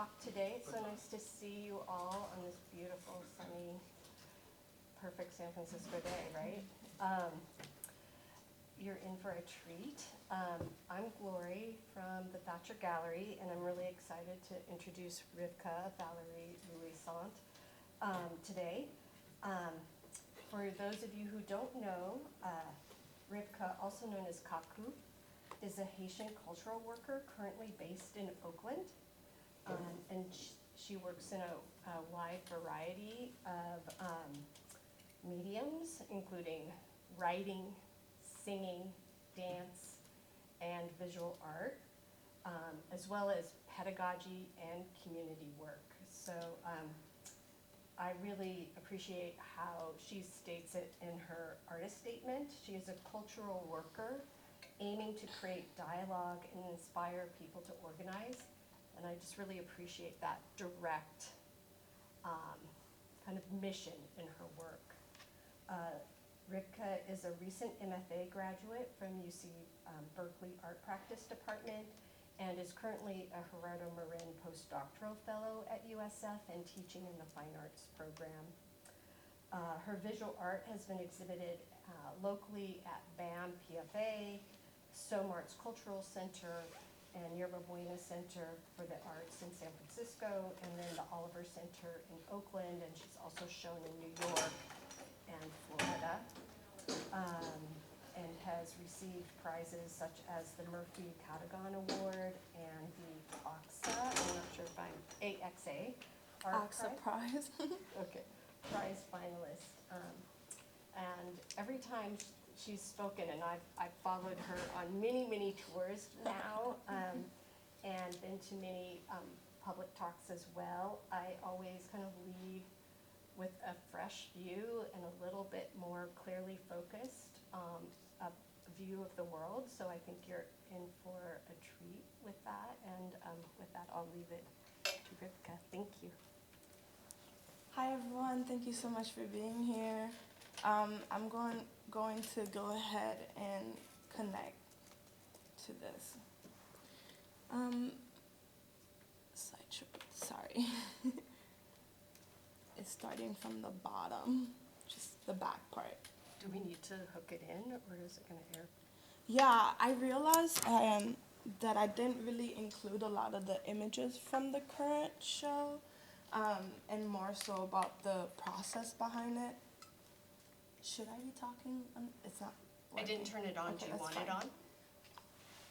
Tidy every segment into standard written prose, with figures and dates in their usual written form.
talk today. It's so nice to see you all on this beautiful, sunny, perfect San Francisco day, right? You're in for a treat. I'm Glory from the Thacher Gallery, and I'm really excited to introduce Rivka Valérie Louissaint today. For those of you who don't know, Rivka, also known as Kaku, is a Haitian cultural worker currently based in Oakland. And she works in a wide variety of mediums, including writing, singing, dance, and visual art, as well as pedagogy and community work. So I really appreciate how she states it in her artist statement. She is a cultural worker aiming to create dialogue and inspire people to organize. And I just really appreciate that direct kind of mission in her work. Rivka is a recent MFA graduate from UC Berkeley Art Practice Department and is currently a Gerardo Marin postdoctoral fellow at USF and teaching in the Fine Arts program. Her visual art has been exhibited locally at BAM PFA, SOMART's Cultural Center, and Yerba Buena Center for the Arts in San Francisco, and then the Oliver Center in Oakland, and she's also shown in New York and Florida, and has received prizes such as the Murphy Cadogan Award and the AXA, I'm not sure if I'm, AXA, AXA Prize. Okay, prize finalist. And every time she's spoken, and I've followed her on many tours now, and been to many public talks as well, I always kind of leave with a fresh view and a little bit more clearly focused a view of the world. So I think you're in for a treat with that. And with that, I'll leave it to Rivka. Thank you. Hi everyone, thank you so much for being here. I'm going to go ahead and connect to this. Sorry. It's starting from the bottom, just the back part. Do we need to hook it in, or is it going to air? Yeah, I realized that I didn't really include a lot of the images from the current show, and more so about the process behind it. Should I be talking? It's not working. I didn't turn it on. Okay, Do you want fine. it on?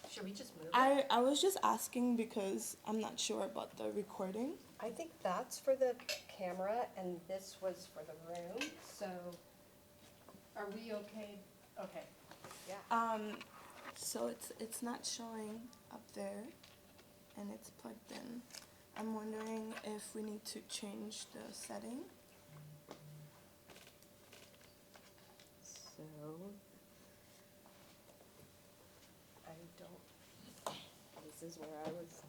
Should we just move it? I was just asking because I'm not sure about the recording. I think that's for the camera, and this was for the room. So, are we okay? Okay. Yeah. So it's not showing up there, and it's plugged in. I'm wondering if we need to change the setting. So, I don't, this is where I was,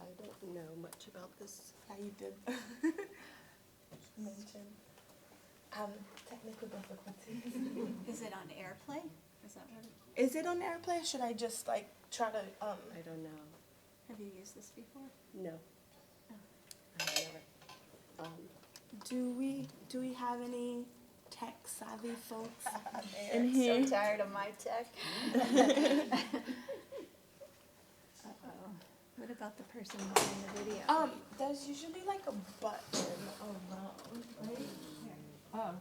I don't know much about this. Yeah, you did mention technical difficulties. Is it on AirPlay? Is that what Is it on AirPlay? Should I just like try to I don't know. have you used this before? No. Oh. I've never. do we have any tech savvy folks I'm in here? so tired of my tech. Uh-oh. What about the person behind the video? There's usually like a button around, right? Oh.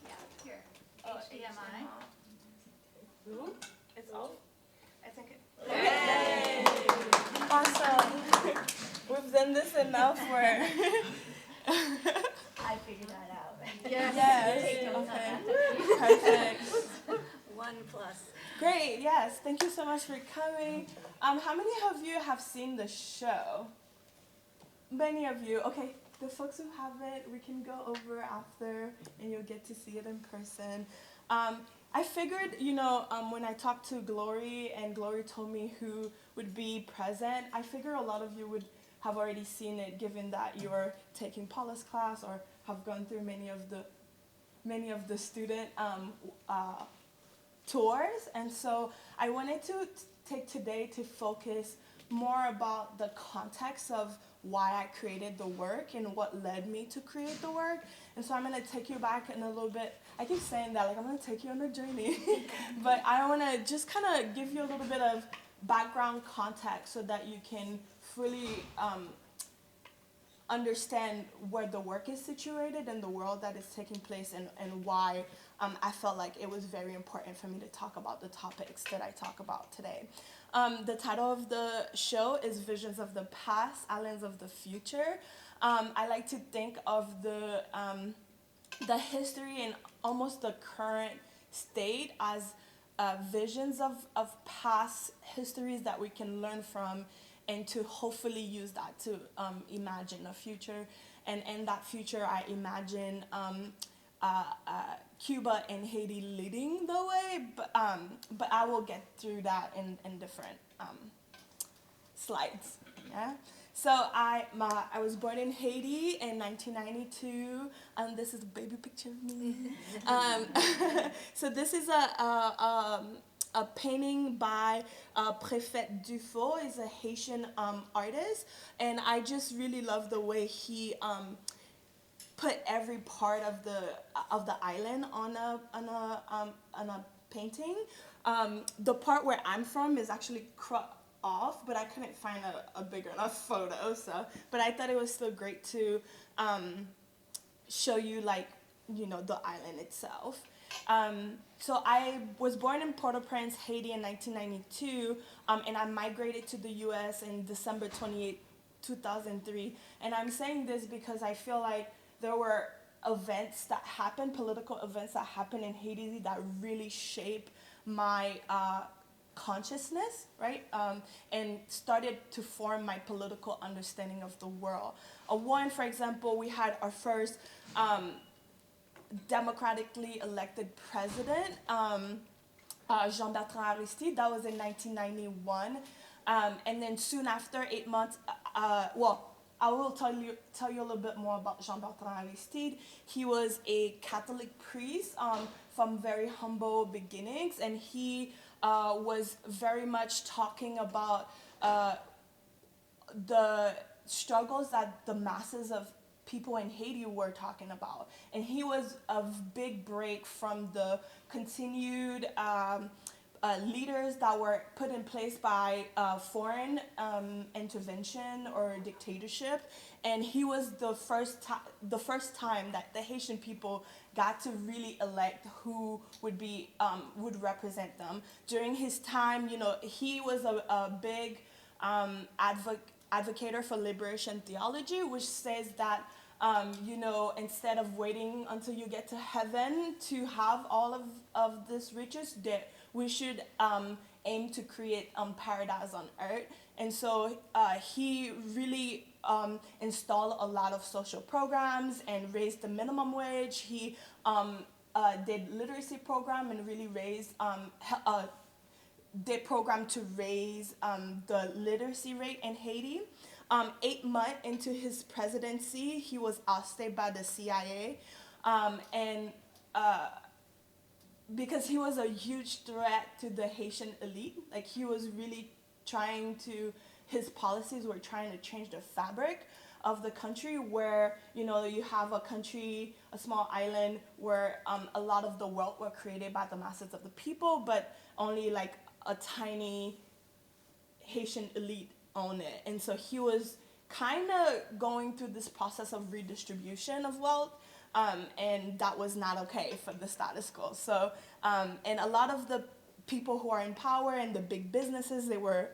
Yeah, here. HDMI. Ooh, it's off. I think it. Hey! Awesome. We've done this enough where. I figured that out. Yes. Okay. Perfect. 1 plus. Great. Yes. Thank you so much for coming. How many of you have seen the show? Many of you. Okay. The folks who haven't, we can go over after, and you'll get to see it in person. I figured, when I talked to Glory, and Glory told me who would be present, I figure a lot of you would have already seen it, given that you're taking Paula's class or have gone through many of the student tours. And so I wanted to take today to focus more about the context of why I created the work and what led me to create the work. And so I'm going to take you back in a little bit. I keep saying that, like I'm going to take you on a journey. But I want to just kind of give you a little bit of background context so that you can fully understand where the work is situated and the world that is taking place, and why I felt like it was very important for me to talk about the topics that I talk about today. The title of the show is Visions of the Past, Islands of the Future. I like to think of the history and almost the current state as visions of past histories that we can learn from, and to hopefully use that to imagine a future. And in that future, I imagine Cuba and Haiti leading the way, but I will get through that in different slides. Yeah. So I was born in Haiti in 1992. This is a baby picture of me. So this is a painting by Préfet Dufault. He's a Haitian artist, and I just really love the way he put every part of the island on a painting. The part where I'm from is actually cropped off, but I couldn't find a big enough photo. But I thought it was still great to show you, like, the island itself. So I was born in Port-au-Prince, Haiti in 1992, and I migrated to the U.S. in December 28, 2003. And I'm saying this because I feel like there were events that happened, political events that happened in Haiti that really shaped my consciousness, right? And started to form my political understanding of the world. One, for example, we had our first democratically elected president, Jean-Bertrand Aristide. That was in 1991. And then soon after, 8 months, I will tell you a little bit more about Jean-Bertrand Aristide. He was a Catholic priest from very humble beginnings, and he was very much talking about the struggles that the masses of people in Haiti were talking about. And he was a big break from the continued leaders that were put in place by foreign intervention or dictatorship. And he was the first time that the Haitian people got to really elect who would represent them. During his time, he was a big advocator for liberation theology, which says that instead of waiting until you get to heaven to have all of this riches, that we should aim to create paradise on earth. And so he really installed a lot of social programs and raised the minimum wage. He did literacy program and really raised did program to raise the literacy rate in Haiti. 8 months into his presidency, he was ousted by the CIA, and because he was a huge threat to the Haitian elite. Like, he was really his policies were trying to change the fabric of the country, where you have a country, a small island, where a lot of the wealth were created by the masses of the people, but only like a tiny Haitian elite own it. And so he was kind of going through this process of redistribution of wealth, and that was not okay for the status quo. So and a lot of the people who are in power and the big businesses, they were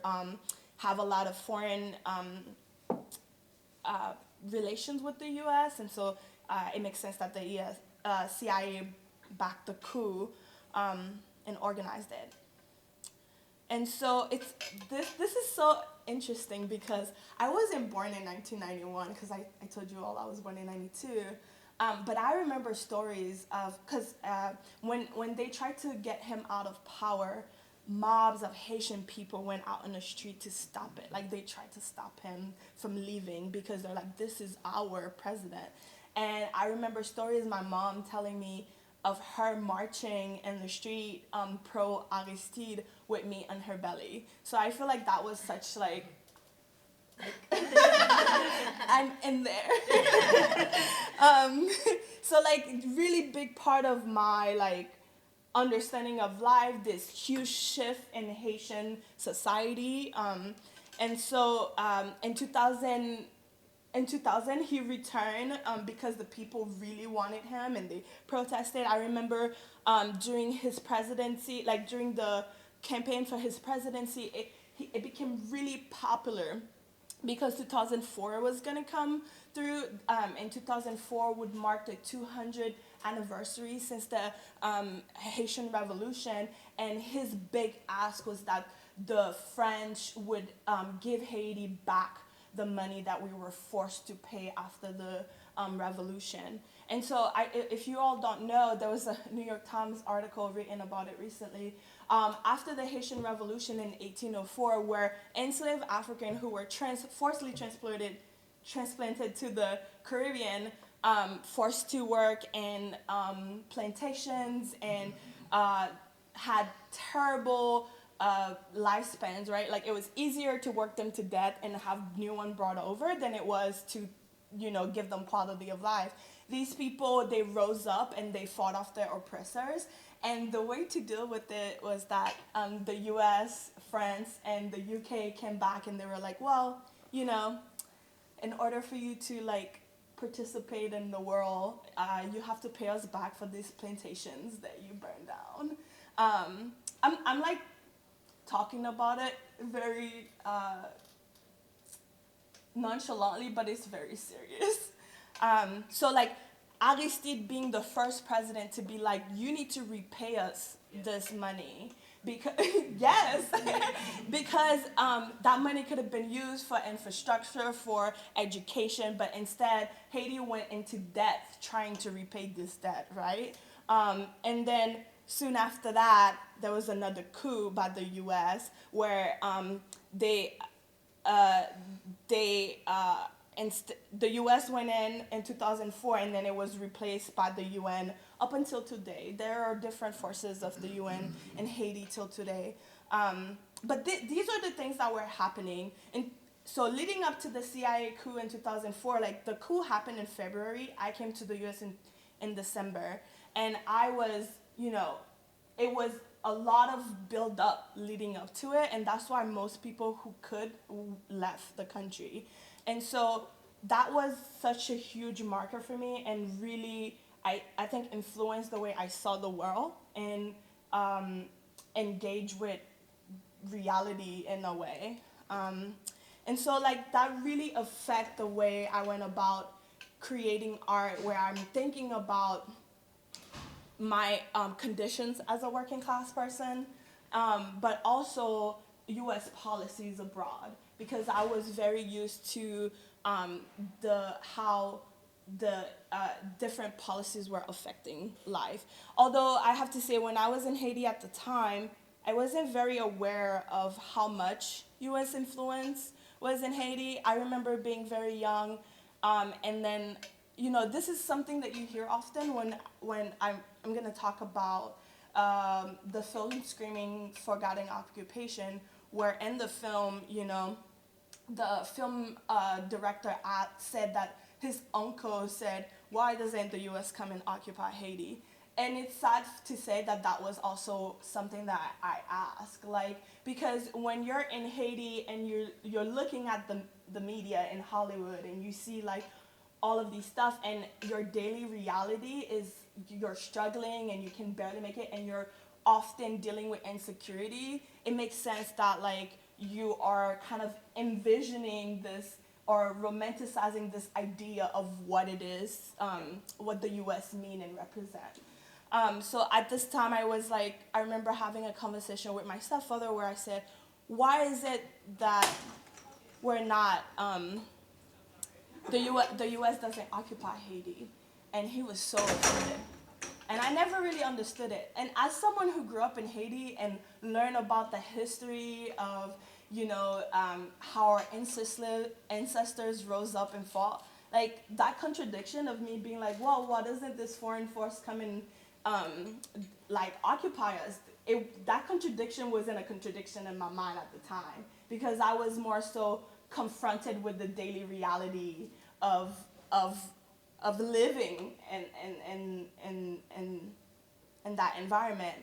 have a lot of foreign relations with the U.S., and so it makes sense that the CIA backed the coup and organized it. And so this is so interesting because I wasn't born in 1991, because I told you all I was born in 92. But I remember stories of, because when they tried to get him out of power, mobs of Haitian people went out on the street to stop it. Like, they tried to stop him from leaving because they're like, this is our president. And I remember stories, my mom telling me of her marching in the street pro Aristide with me on her belly. So I feel like that was such like I'm in there. So like really big part of my like understanding of life, this huge shift in Haitian society. And so in 2000, he returned because the people really wanted him and they protested. I remember during his presidency, like during the campaign for his presidency, it became really popular because 2004 was going to come through. And 2004 would mark the 200th anniversary since the Haitian Revolution. And his big ask was that the French would give Haiti back the money that we were forced to pay after the revolution. And so if you all don't know, there was a New York Times article written about it recently. After the Haitian Revolution in 1804, where enslaved Africans who were forcibly transplanted to the Caribbean, forced to work in plantations and had terrible lifespans, right? Like it was easier to work them to death and have new one brought over than it was to, give them quality of life. These people, they rose up and they fought off their oppressors. And the way to deal with it was that the US, France, and the UK came back and they were like, well, in order for you to like participate in the world, you have to pay us back for these plantations that you burned down. I'm like talking about it very nonchalantly, but it's very serious. So like Aristide being the first president to be like, you need to repay us this money. Because yes, because that money could have been used for infrastructure, for education, but instead Haiti went into debt trying to repay this debt, right? And then soon after that, there was another coup by the U.S. where the U.S. went in 2004, and then it was replaced by the UN up until today. There are different forces of the UN in Haiti till today. But these are the things that were happening. And so leading up to the CIA coup in 2004, like the coup happened in February. I came to the U.S. in December. And I was, it was a lot of build up leading up to it. And that's why most people who could left the country. And so that was such a huge marker for me and really, I think, influenced the way I saw the world and engage with reality in a way. And so like that really affect the way I went about creating art, where I'm thinking about my conditions as a working class person, but also U.S. policies abroad, because I was very used to how the different policies were affecting life. Although I have to say, when I was in Haiti at the time, I wasn't very aware of how much U.S. influence was in Haiti. I remember being very young, and then, this is something that you hear often when I'm going to talk about the film Screaming Forgotten Occupation, where in the film, the film director said that his uncle said, why doesn't the U.S. come and occupy Haiti? And it's sad to say that that was also something that I asked, because when you're in Haiti and you're looking at the media in Hollywood and you see all of these stuff, and your daily reality is you're struggling and you can barely make it, and you're often dealing with insecurity, it makes sense that you are kind of envisioning this or romanticizing this idea of what it is, what the U.S. mean and represent. So at this time, I remember having a conversation with my stepfather where I said, why is it that we're not, the U.S. doesn't occupy Haiti? And he was so offended. And I never really understood it. And as someone who grew up in Haiti and learned about the history of, how our ancestors rose up and fought, that contradiction of me being well, why doesn't this foreign force come and occupy us? That contradiction wasn't a contradiction in my mind at the time, because I was more so confronted with the daily reality of living in that environment,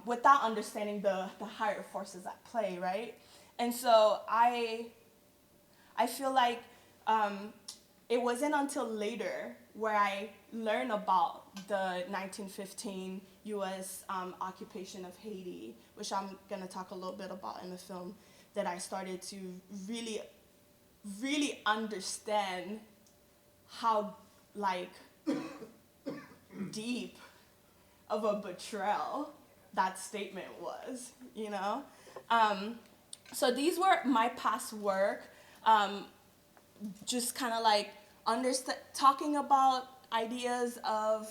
without understanding the higher forces at play, right? And so I feel like it wasn't until later where I learned about the 1915 U.S. Occupation of Haiti, which I'm going to talk a little bit about in the film, that I started to really, really understand how, like, deep of a betrayal that statement was, you know? So these were my past work, just kind of like talking about ideas of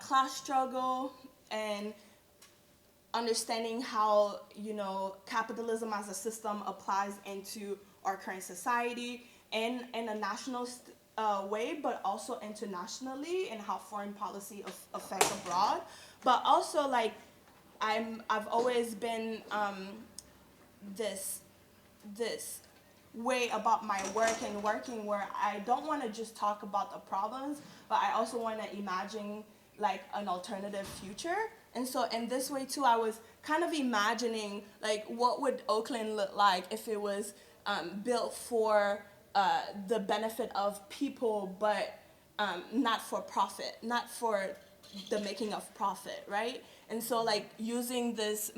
class struggle and understanding how, you know, capitalism as a system applies into our current society in a national way, but also internationally, and how foreign policy affects abroad. But also, like, I've always been this way about my work and working, where I don't want to just talk about the problems, but I also want to imagine like an alternative future. And so in this way too, I was kind of imagining like what would Oakland look like if it was built for the benefit of people, but not for profit, not for the making of profit, right? And so like using this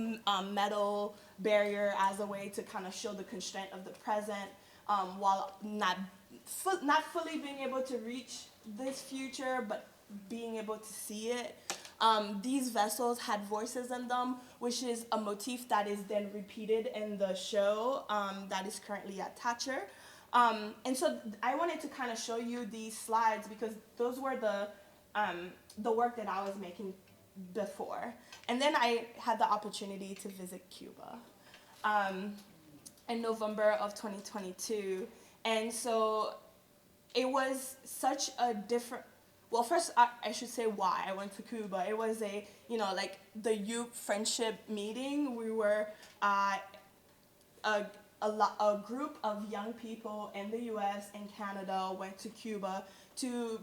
metal barrier as a way to kind of show the constraint of the present, while not fully being able to reach this future, but being able to see it. These vessels had voices in them, which is a motif that is then repeated in the show that is currently at Thacher. And so I wanted to kind of show you these slides because those were the work that I was making before. And then I had the opportunity to visit Cuba in November of 2022. And so it was such a different, well, first I should say why I went to Cuba. It was a, you know, like the youth friendship meeting. We were a group of young people in the US and Canada went to Cuba to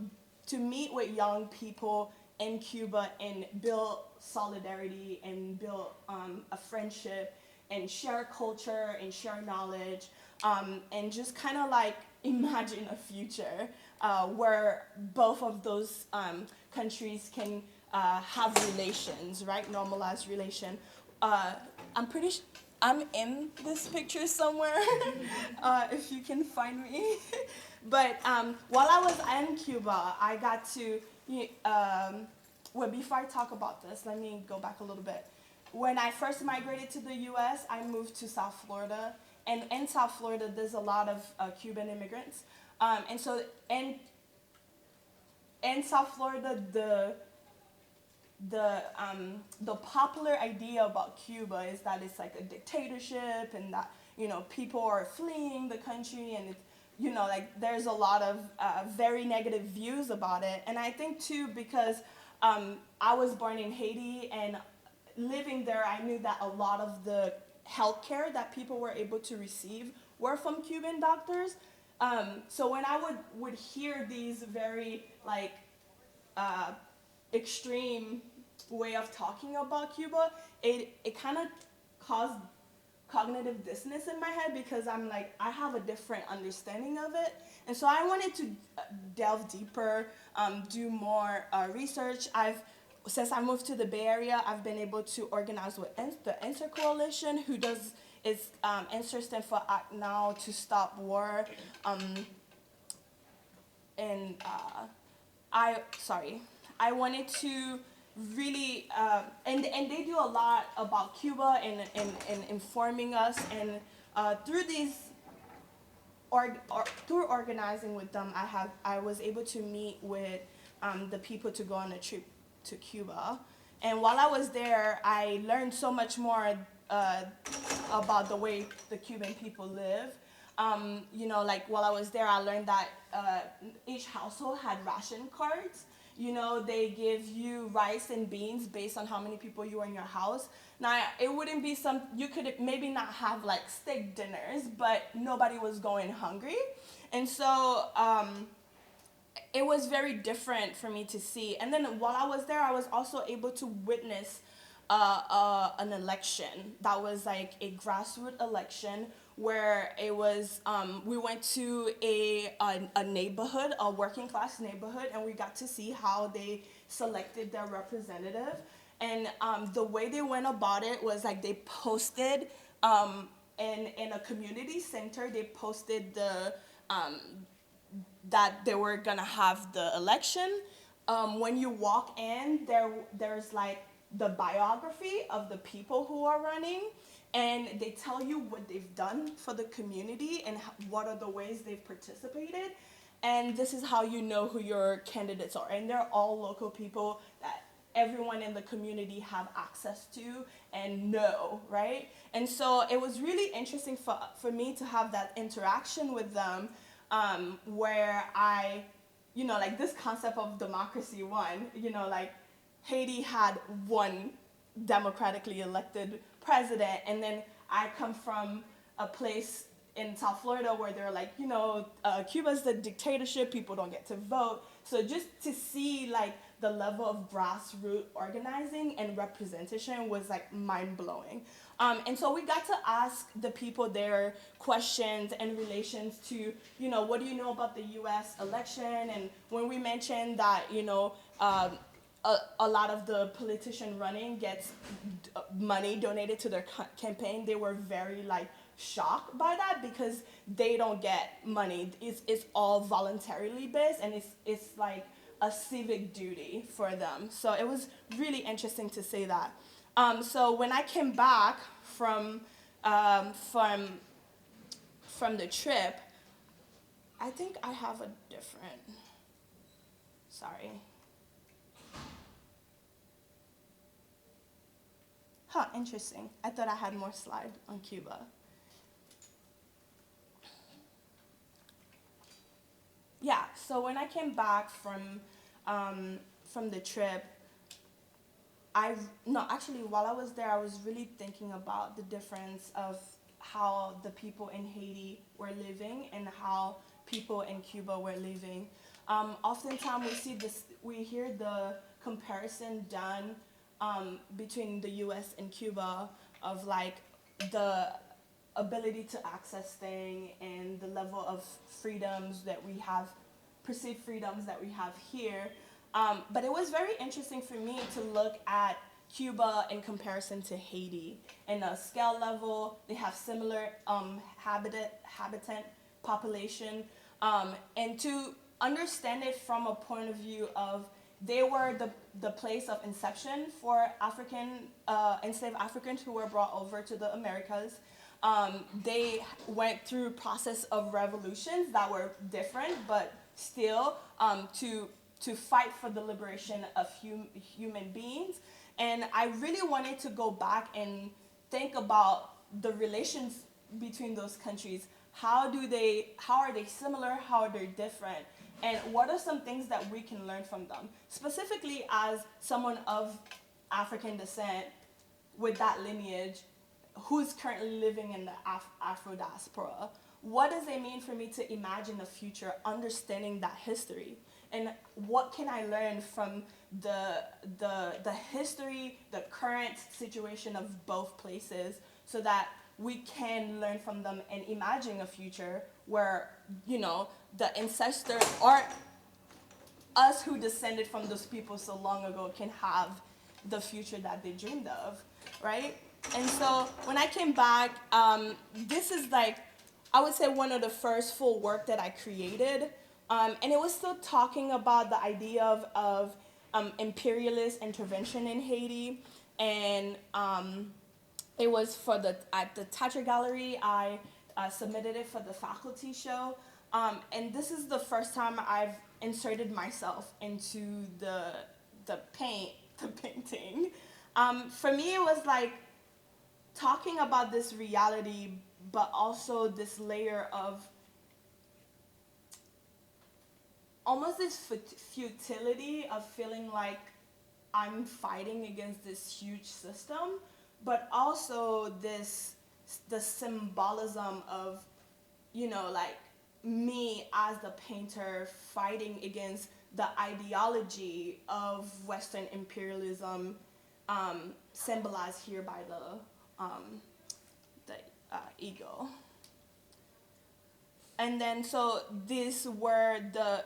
meet with young people in Cuba and build solidarity and build a friendship and share culture and share knowledge, and just kind of like imagine a future where both of those countries can have relations, right? Normalized relation. I'm pretty sure I'm in this picture somewhere, if you can find me. But while I was in Cuba, I got to, well, before I talk about this, let me go back a little bit. When I first migrated to the US, I moved to South Florida. And in South Florida, there's a lot of Cuban immigrants. And so in South Florida, the popular idea about Cuba is that it's like a dictatorship and that, you know, people are fleeing the country and it's, you know, like there's a lot of very negative views about it. And I think too, because I was born in Haiti and living there, I knew that a lot of the healthcare that people were able to receive were from Cuban doctors. So when I would hear these very like extreme way of talking about Cuba, it kind of caused cognitive dissonance in my head because I'm like, I have a different understanding of it. And so I wanted to delve deeper, do more research. Since I moved to the Bay Area, I've been able to organize with the Answer Coalition, who is Answer stand for Act Now to Stop War. I wanted to really, and they do a lot about Cuba and informing us, and through these, through organizing with them, I was able to meet with the people to go on a trip to Cuba. And while I was there, I learned so much more about the way the Cuban people live. You know, like while I was there, I learned that each household had ration cards. they give you rice and beans based on how many people you are in your house. Now, it wouldn't be you could maybe not have like steak dinners, but nobody was going hungry. And so it was very different for me to see. And then while I was there, I was also able to witness an election that was like a grassroots election where it was we went to a neighborhood, a working class neighborhood, and we got to see how they selected their representative. And the way they went about it was like they posted in a community center, they posted that they were gonna have the election. When you walk in, there's like the biography of the people who are running, and they tell you what they've done for the community and what are the ways they've participated. And this is how you know who your candidates are. And they're all local people that everyone in the community have access to and know, right? And so it was really interesting for me to have that interaction with them, where I, like this concept of democracy won, like Haiti had one democratically elected president, and then I come from a place in South Florida where they're like, Cuba's the dictatorship, people don't get to vote. So just to see like the level of grassroots organizing and representation was like mind-blowing. And so we got to ask the people there questions in relations to, what do you know about the US election? And when we mentioned that, a lot of the politician running gets money donated to their campaign, they were very like shocked by that because they don't get money. It's all voluntarily based, and it's like a civic duty for them. So it was really interesting to say that. So when I came back from the trip, I think I have a different, sorry. Interesting. I thought I had more slides on Cuba. Yeah, so when I came back from the trip, while I was there, I was really thinking about the difference of how the people in Haiti were living and how people in Cuba were living. Oftentimes we hear the comparison done between the US and Cuba of like the ability to access things and the level of freedoms that we have, perceived freedoms that we have here. But it was very interesting for me to look at Cuba in comparison to Haiti. In a scale level, they have similar habitant population, and to understand it from a point of view of they were the place of inception for enslaved Africans who were brought over to the Americas. They went through process of revolutions that were different, but still to fight for the liberation of human beings. And I really wanted to go back and think about the relations between those countries. How are they similar? How are they different? And what are some things that we can learn from them? Specifically as someone of African descent with that lineage who's currently living in the Afro diaspora. What does it mean for me to imagine a future understanding that history? And what can I learn from the history, the current situation of both places so that we can learn from them and imagine a future where, the ancestors or us who descended from those people so long ago can have the future that they dreamed of, right? And so when I came back, this is like, I would say one of the first full work that I created. And it was still talking about the idea of imperialist intervention in Haiti. And it was at the Thacher Gallery. I submitted it for the faculty show. And this is the first time I've inserted myself into the painting. For me, it was like talking about this reality, but also this layer of almost this futility of feeling like I'm fighting against this huge system, but also the symbolism of, like me as the painter fighting against the ideology of Western imperialism, symbolized here by the eagle. And then so these were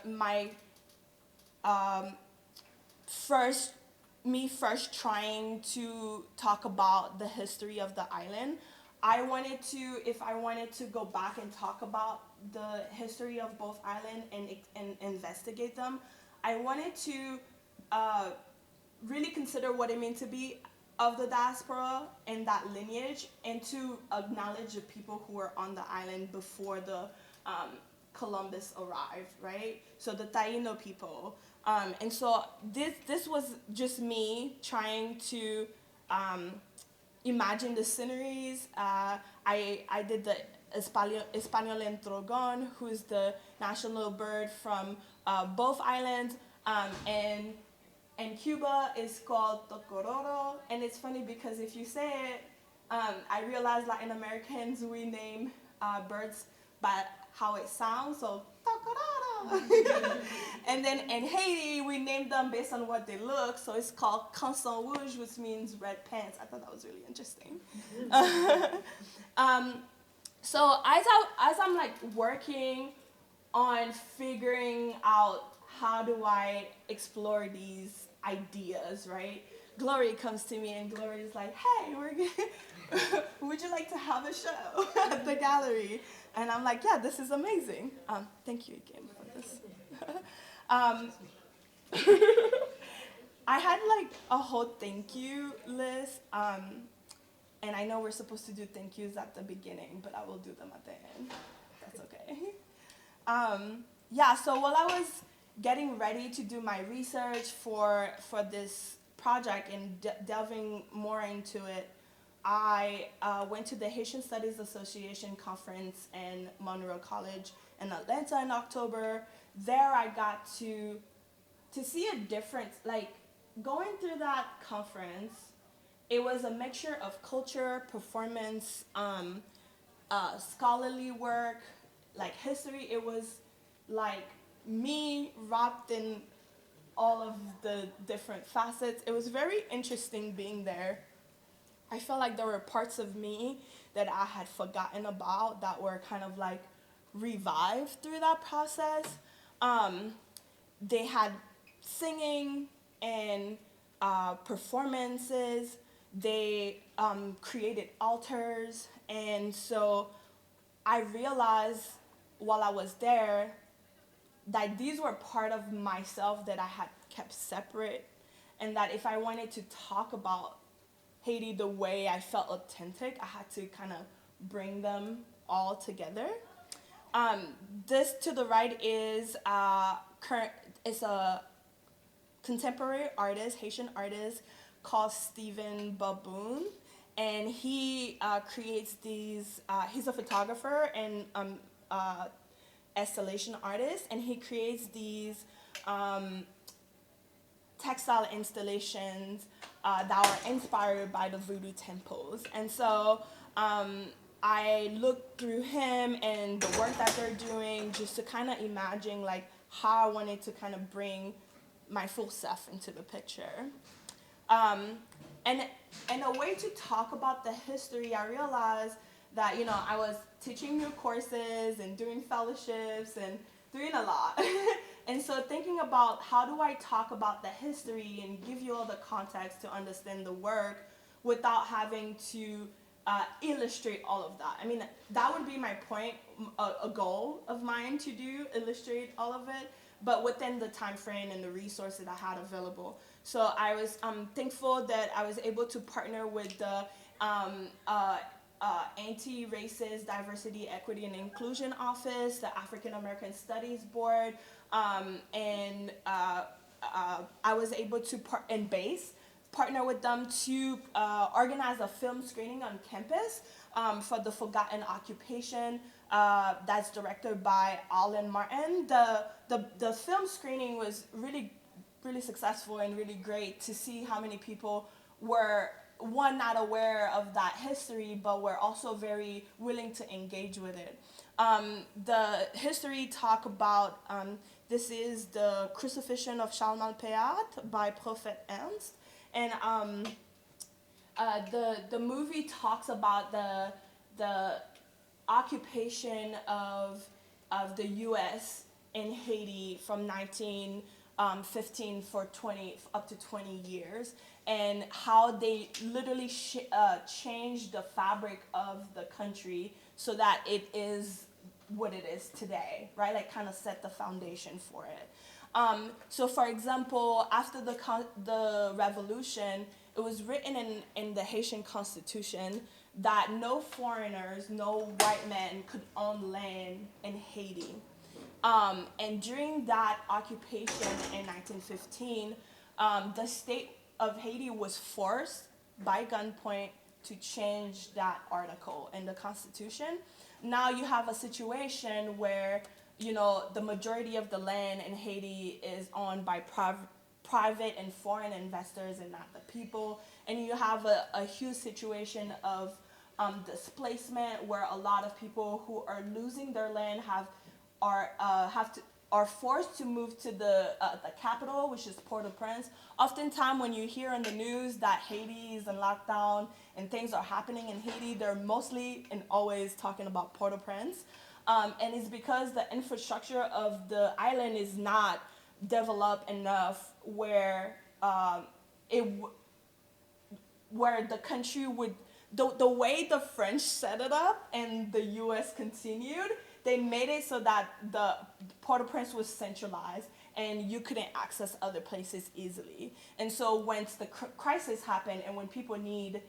my first trying to talk about the history of the island. If I wanted to go back and talk about the history of both islands and investigate them, I wanted to really consider what it meant to be of the diaspora and that lineage, and to acknowledge the people who were on the island before the Columbus arrived, right? So the Taino people. And so this was just me trying to imagine the sceneries. I did the Español en Trogon, who is the national bird from both islands, and Cuba is called Tocororo. And it's funny because if you say it, I realize Latin Americans, we name birds by how it sounds, so Tocororo. And then in Haiti, we named them based on what they look, so it's called Canson Rouge, which means red pants. I thought that was really interesting. So as I'm like working on figuring out how do I explore these ideas, right? Glory comes to me, and Glory is like, hey, would you like to have a show at the gallery? And I'm like, yeah, this is amazing. Thank you again for this. I had like a whole thank you list, and I know we're supposed to do thank yous at the beginning, but I will do them at the end. That's okay. Yeah, so while I was getting ready to do my research for this project and delving more into it, I went to the Haitian Studies Association conference in Monroe College in Atlanta in October. There I got to see a difference. Like, going through that conference, it was a mixture of culture, performance, scholarly work, like history. It was like me wrapped in all of the different facets. It was very interesting being there. I felt like there were parts of me that I had forgotten about that were kind of like revived through that process. They had singing and performances. They created altars. And so I realized while I was there that these were part of myself that I had kept separate, and that if I wanted to talk about Haiti the way I felt authentic, I had to kind of bring them all together. This to the right is it's a contemporary artist, Haitian artist called Stephen Baboon, and he creates these. He's a photographer and installation artist, and he creates these textile installations that are inspired by the voodoo temples. And so I looked through him and the work that they're doing just to kind of imagine like how I wanted to kind of bring my full self into the picture. And a way to talk about the history, I realized that, I was teaching new courses and doing fellowships and doing a lot. And so thinking about how do I talk about the history and give you all the context to understand the work without having to illustrate all of that. I mean, that would be my point, a goal of mine to illustrate all of it, but within the time frame and the resources I had available. So I was thankful that I was able to partner with the Anti-Racist Diversity, Equity, and Inclusion Office, the African American Studies Board, and I was able to partner with them to organize a film screening on campus for the Forgotten Occupation that's directed by Alan Martin. The film screening was really, really successful and really great to see how many people were, one, not aware of that history, but were also very willing to engage with it. The history talk about, this is the crucifixion of Charles Malpéat by Prophet Ernst. And the movie talks about the occupation of the U.S. in Haiti from 1915 for 20 up to 20 years, and how they literally changed the fabric of the country so that it is what it is today, right? Like kind of set the foundation for it. So for example, after the revolution, it was written in the Haitian Constitution that no foreigners, no white men could own land in Haiti. And during that occupation in 1915, the state of Haiti was forced by gunpoint to change that article in the Constitution. Now you have a situation where, you know, the majority of the land in Haiti is owned by private and foreign investors and not the people. And you have a huge situation of displacement, where a lot of people who are losing their land are forced to move to the capital, which is Port-au-Prince. Oftentimes, when you hear in the news that Haiti is in lockdown and things are happening in Haiti, they're mostly and always talking about Port-au-Prince. And it's because the infrastructure of the island is not developed enough where where the country would, the way the French set it up and the U.S. continued, they made it so that the Port-au-Prince was centralized and you couldn't access other places easily. And so once the crisis happened and when people need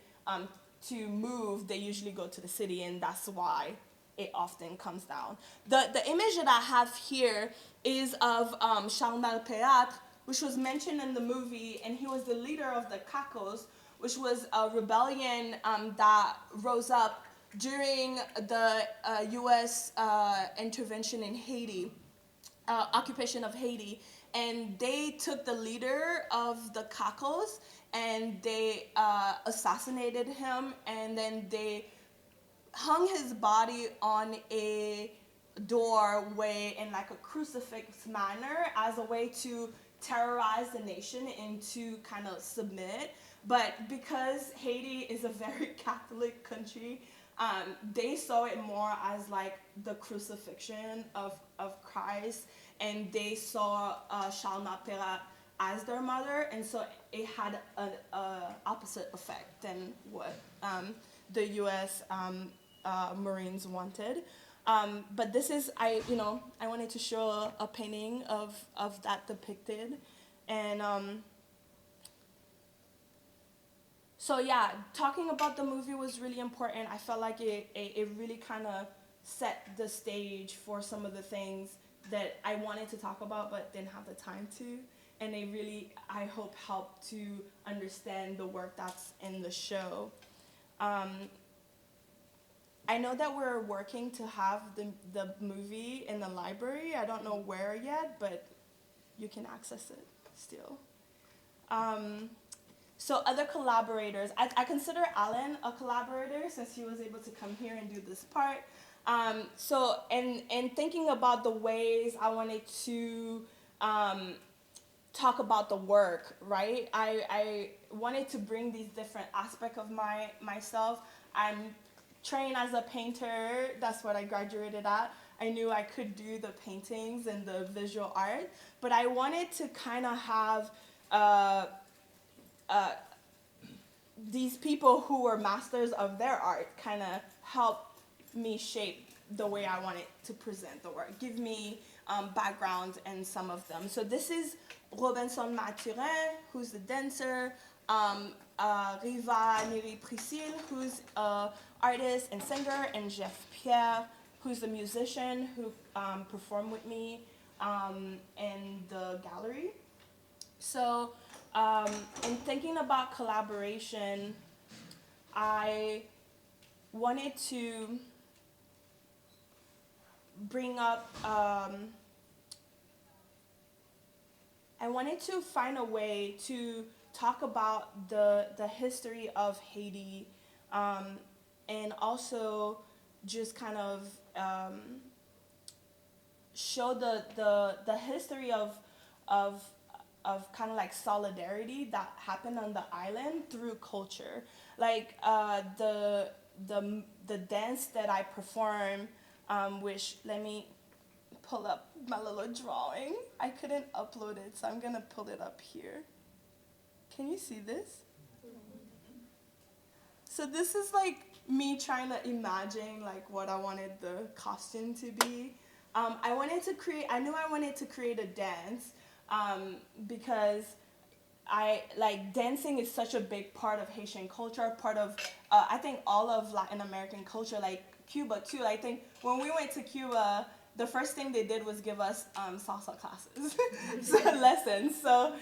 to move, they usually go to the city, and that's why it often comes down. The image that I have here is of Charles Malpéat, which was mentioned in the movie, and he was the leader of the Cacos, which was a rebellion that rose up during the U.S. Intervention in Haiti, occupation of Haiti. And they took the leader of the Cacos and they assassinated him, and then they hung his body on a doorway in like a crucifix manner as a way to terrorize the nation into kind of submit. But because Haiti is a very Catholic country, they saw it more as like the crucifixion of Christ, and they saw Charles Malpéat as their mother, and so it had an opposite effect than what the U.S. Marines wanted. But this is, I wanted to show a painting of that depicted, and so yeah, talking about the movie was really important. I felt like it really kind of set the stage for some of the things that I wanted to talk about but didn't have the time to. And they really, I hope, helped to understand the work that's in the show. I know that we're working to have the movie in the library. I don't know where yet, but you can access it still. So other collaborators, I consider Alan a collaborator since he was able to come here and do this part. So and thinking about the ways I wanted to talk about the work, right? I wanted to bring these different aspects of myself. I'm trained as a painter. That's what I graduated at. I knew I could do the paintings and the visual art, but I wanted to kind of have these people who were masters of their art kind of help me shape the way I wanted to present the work, give me background in some of them. So this is Robinson Mathurin, who's the dancer, Rivka Valérie Louissaint, who's an artist and singer, and Jeff Pierre, who's the musician who performed with me in the gallery. So in thinking about collaboration, I wanted to bring up. I wanted to find a way to talk about the history of Haiti, and also just kind of show the history of kind of like solidarity that happened on the island through culture. Like the dance that I perform, which let me pull up my little drawing. I couldn't upload it, so I'm gonna pull it up here. Can you see this? So this is like me trying to imagine like what I wanted the costume to be. I knew I wanted to create a dance because dancing is such a big part of Haitian culture, part of I think all of Latin American culture, like Cuba too. I think when we went to Cuba, the first thing they did was give us salsa classes, lessons. So,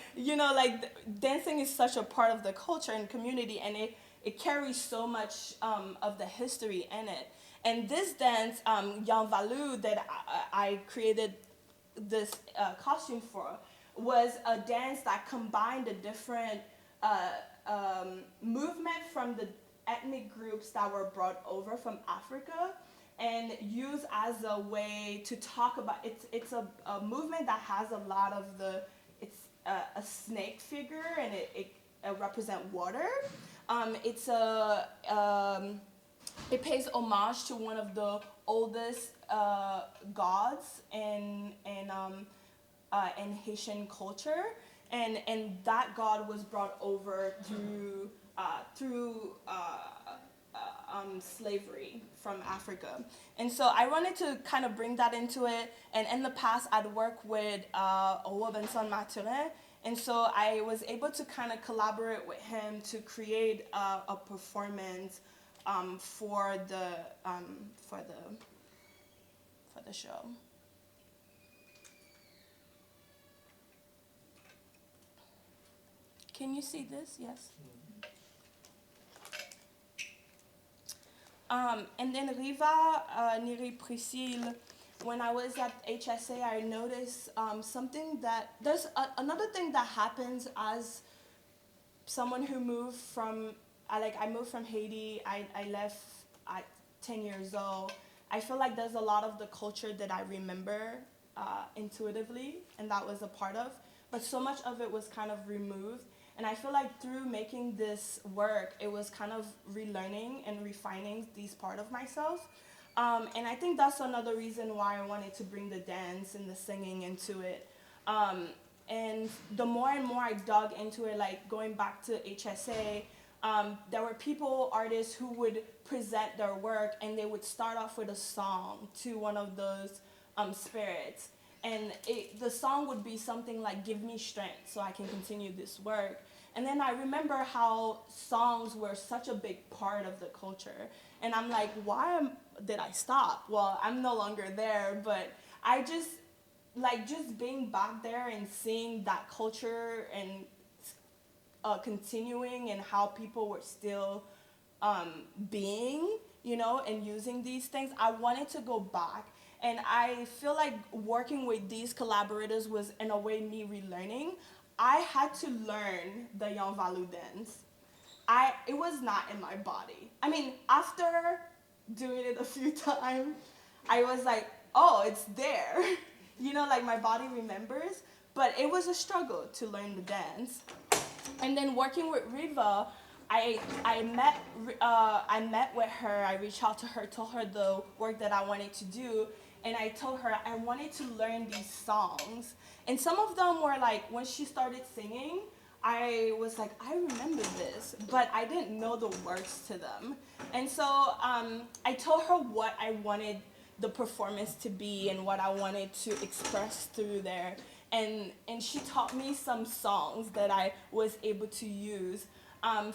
dancing is such a part of the culture and community, and it carries so much of the history in it. And this dance, Yan Valu, that I created this costume for, was a dance that combined the different movement from the ethnic groups that were brought over from Africa, and used as a way to talk about it's a movement that has a lot of it's a snake figure, and it represents water. It pays homage to one of the oldest gods in Haitian culture, and that god was brought over through slavery from Africa. And so I wanted to kind of bring that into it. And in the past, I'd worked with Robinson Mathurin. And so I was able to kind of collaborate with him to create a performance for the show. Can you see this? Yes. And then Riva Niri Priscille, when I was at HSA, I noticed something that there's another thing that happens as someone who moved from, I moved from Haiti. I left at 10 years old. I feel like there's a lot of the culture that I remember intuitively, and that was a part of, but so much of it was kind of removed. And I feel like through making this work, it was kind of relearning and refining these part of myself. And I think that's another reason why I wanted to bring the dance and the singing into it. And the more and more I dug into it, like going back to HSA, there were artists who would present their work, and they would start off with a song to one of those spirits. And the song would be something like, "Give me strength so I can continue this work." And then I remember how songs were such a big part of the culture. And I'm like, did I stop? Well, I'm no longer there, but I just being back there and seeing that culture and continuing, and how people were still being, and using these things. I wanted to go back. And I feel like working with these collaborators was, in a way, me relearning. I had to learn the Yan Valu dance. It was not in my body. I mean, after doing it a few times, I was like, oh, it's there. Like my body remembers. But it was a struggle to learn the dance. And then working with Riva, I met with her. I reached out to her, told her the work that I wanted to do. And I told her I wanted to learn these songs. And some of them were like, when she started singing, I was like, I remember this, but I didn't know the words to them. And so I told her what I wanted the performance to be and what I wanted to express through there. And she taught me some songs that I was able to use.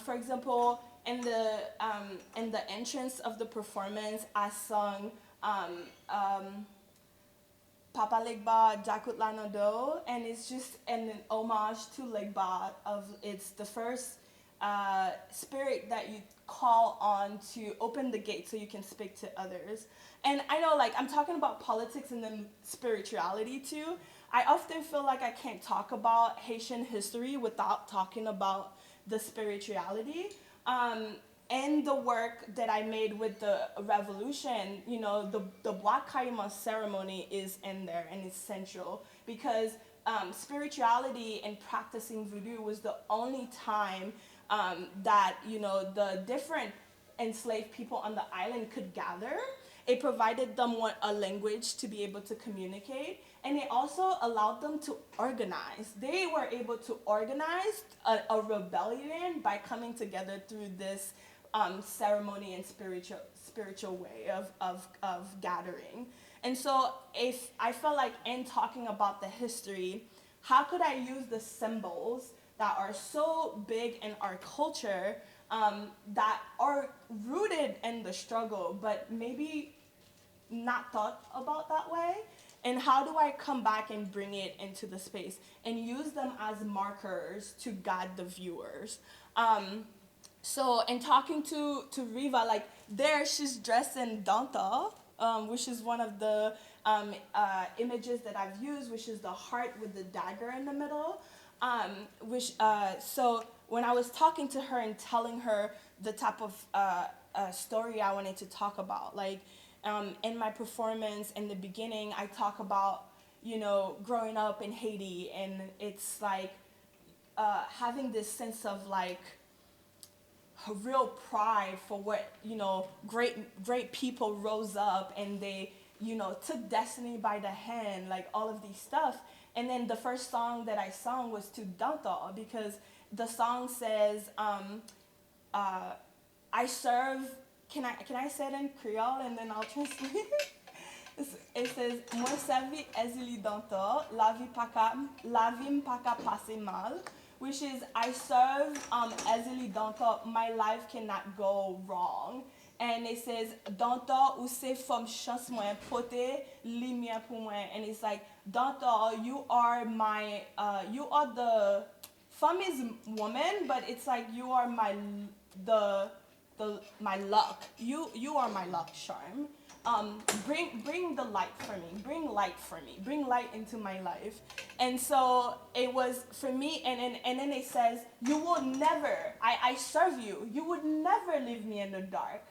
For example, in the entrance of the performance, I sung Papa Legba Jakut Lanado, and it's just an homage to Legba. It's the first spirit that you call on to open the gate so you can speak to others. And I know, like, I'm talking about politics and then spirituality too. I often feel like I can't talk about Haitian history without talking about the spirituality. And the work that I made with the revolution, you know, the Bois Caïman ceremony is in there and it's central because spirituality and practicing voodoo was the only time that, you know, the different enslaved people on the island could gather. It provided them a language to be able to communicate, and it also allowed them to organize. They were able to organize a rebellion by coming together through this ceremony and spiritual way of gathering. And so if I felt like in talking about the history, how could I use the symbols that are so big in our culture that are rooted in the struggle, but maybe not thought about that way? And how do I come back and bring it into the space and use them as markers to guide the viewers? So in talking to Riva, like there she's dressed in danta, which is one of the images that I've used, which is the heart with the dagger in the middle. So when I was talking to her and telling her the type of story I wanted to talk about, like in my performance in the beginning, I talk about, you know, growing up in Haiti, and it's like having this sense of like a real pride for what, you know, great people rose up and they, you know, took destiny by the hand, like all of these stuff. And then the first song that I sung was to Danta, because the song says, I serve, can I say it in Creole and then I'll translate it? It says, moi servi ezili Danta, la vie pa ka passe mal, which is I serve ezili Danta, my life cannot go wrong. And it says, Danta ou se fom chance mwen pote lumière pour moi. And it's like, Danta, you are the, femme is woman, but it's like you are my luck. You are my luck charm. Bring the light for me. Bring light for me. Bring light into my life. And so it was for me. And then it says, you will never. I serve you. You would never leave me in the dark.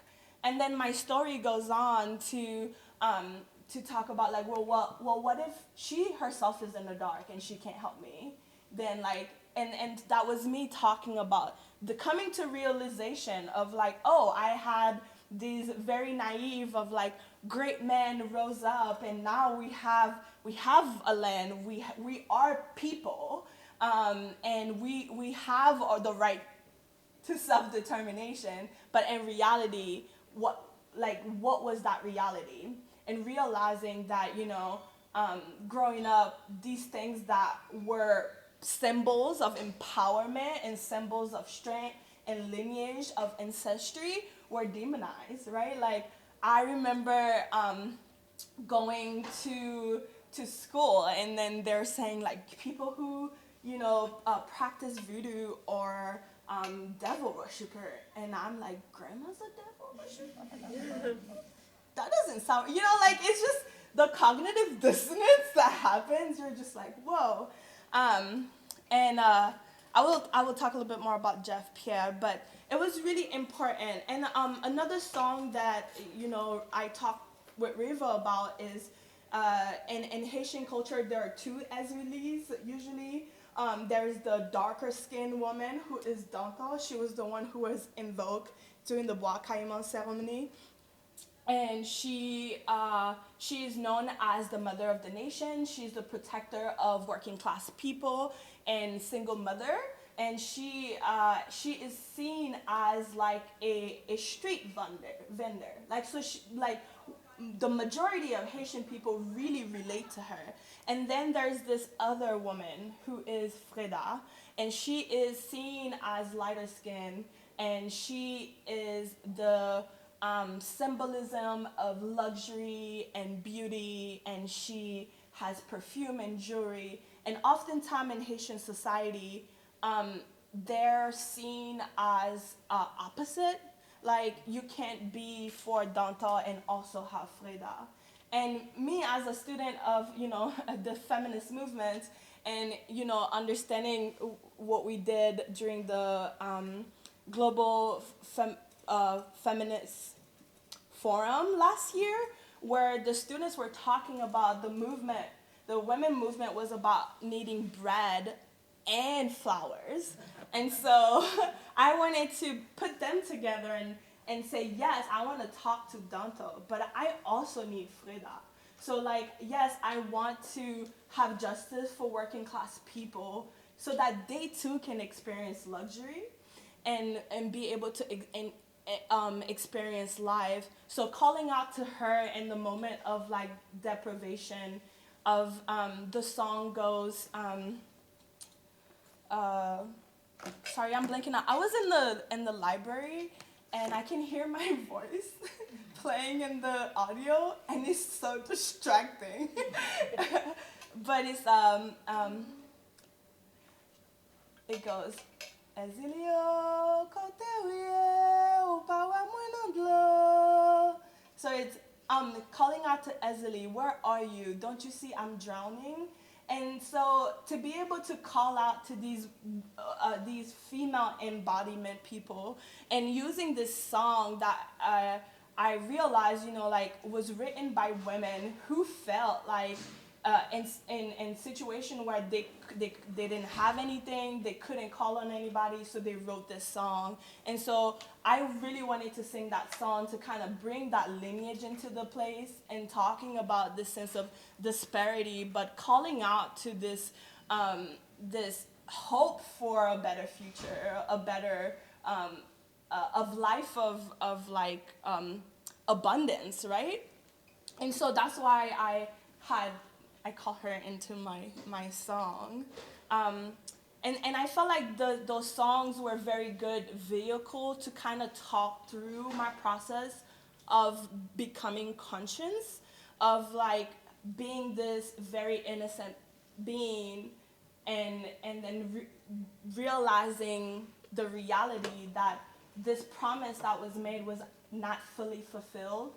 And then my story goes on to talk about like, well, what if she herself is in the dark and she can't help me? Then like, and that was me talking about the coming to realization of like, oh, I had these very naive of like great men rose up and now we have a land, we are people, and we have the right to self-determination, but in reality, what was that reality? And realizing that, you know, growing up, these things that were symbols of empowerment and symbols of strength and lineage of ancestry were demonized, right? Like, I remember going to school and then they're saying like people who, you know, practice voodoo or devil worshiper, and I'm like, grandma's a devil worshiper? That doesn't sound, you know, like it's just the cognitive dissonance that happens. You're just like, whoa. And I will talk a little bit more about Jeff Pierre, but it was really important. And another song that, you know, I talked with Riva about is in Haitian culture there are two Ezrilis usually. There's the darker skinned woman who is Danta. She was the one who was invoked during the Bois Caïman ceremony. And she is known as the mother of the nation. She's the protector of working class people and single mother. And she is seen as like a street vendor. Like, so she, like the majority of Haitian people really relate to her. And then there's this other woman who is Freda, and she is seen as lighter skin, and she is the symbolism of luxury and beauty, and she has perfume and jewelry. And oftentimes in Haitian society, they're seen as opposite. Like you can't be for Dantal and also have Freda. And me as a student of, the feminist movement and, understanding what we did during the global feminist forum last year, where the students were talking about the women movement was about needing bread and flowers. And so I wanted to put them together and say, yes, I want to talk to Danto, but I also need Freda. So yes, I want to have justice for working class people so that they too can experience luxury and be able to experience life. So calling out to her in the moment of deprivation of the song goes, sorry, I'm blanking out. I was in the library and I can hear my voice playing in the audio and it's so distracting. But it's it goes, Exilio, so it's calling out to Ezeli, where are you? Don't you see I'm drowning? And so to be able to call out to these female embodiment people and using this song that I realized, was written by women who felt like in situation where they didn't have anything, they couldn't call on anybody, so they wrote this song. And so I really wanted to sing that song to kind of bring that lineage into the place and talking about this sense of disparity, but calling out to this this hope for a better future, a better of life of abundance, right? And so that's why I call her into my song. And I felt like those songs were very good vehicle to kind of talk through my process of becoming conscious, of being this very innocent being and then realizing the reality that this promise that was made was not fully fulfilled,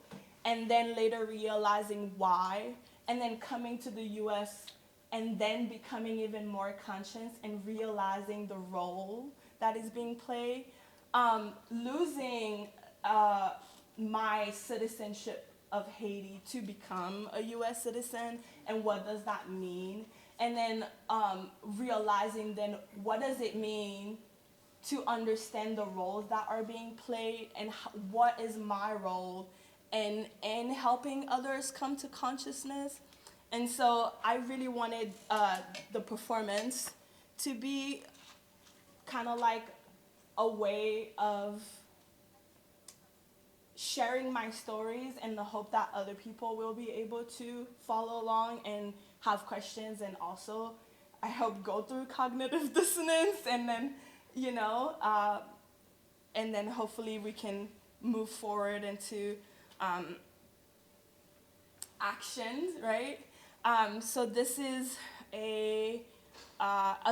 and then later realizing why, and then coming to the US and then becoming even more conscious and realizing the role that is being played, losing my citizenship of Haiti to become a US citizen, and what does that mean? And then realizing then what does it mean to understand the roles that are being played, and what is my role in helping others come to consciousness. And so I really wanted the performance to be kind of like a way of sharing my stories in the hope that other people will be able to follow along and have questions, and also I hope go through cognitive dissonance, and then and then hopefully we can move forward into actions, right? So this is a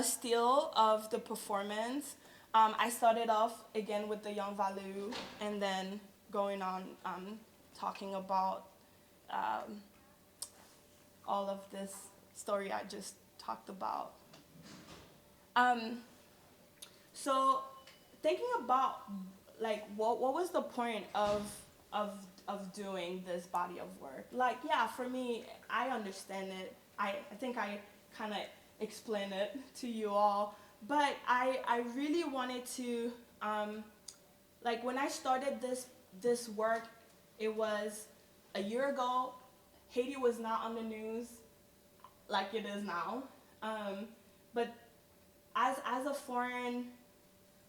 still of the performance. I started off again with the Young Value, and then going on talking about all of this story I just talked about. So thinking about what was the point of doing this body of work? For me, I understand it. I think I kind of explained it to you all, but I really wanted to when I started this work, it was a year ago. Haiti was not on the news like it is now, but as a foreign,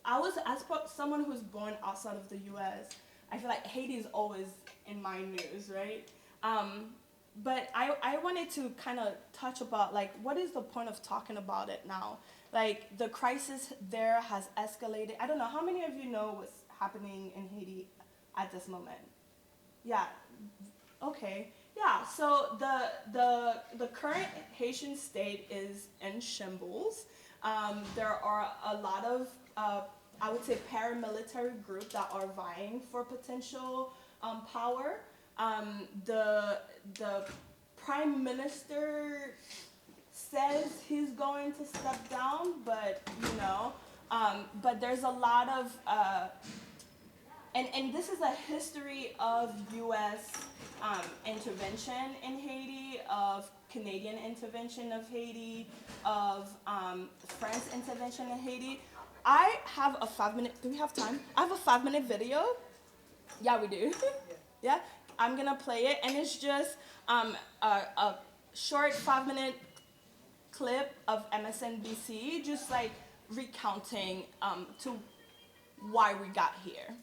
as someone who's born outside of the U.S., I feel like Haiti is always in my news, right? But I wanted to kind of touch about what is the point of talking about it now? The crisis there has escalated. I don't know, how many of you know what's happening in Haiti at this moment? Yeah, okay. Yeah, so the current Haitian state is in shambles. There are a lot of I would say, paramilitary group that are vying for potential power. The prime minister says he's going to step down, but but there's a lot of and this is a history of U.S. Intervention in Haiti, of Canadian intervention of Haiti, of French intervention in Haiti. I have a 5-minute. Do we have time? I have a 5-minute video. Yeah, we do. Yeah, I'm gonna play it, and it's just a short 5-minute clip of MSNBC, just like recounting to why we got here.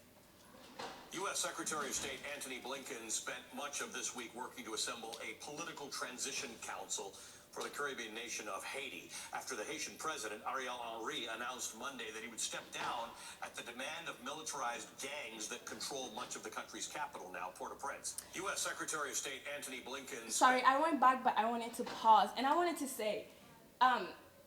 U.S. Secretary of State Antony Blinken spent much of this week working to assemble a political transition council for the Caribbean nation of Haiti after the Haitian president, Ariel Henry, announced Monday that he would step down at the demand of militarized gangs that control much of the country's capital now, Port-au-Prince. U.S. Secretary of State Antony Blinken... Sorry, I went back, but I wanted to pause. And I wanted to say,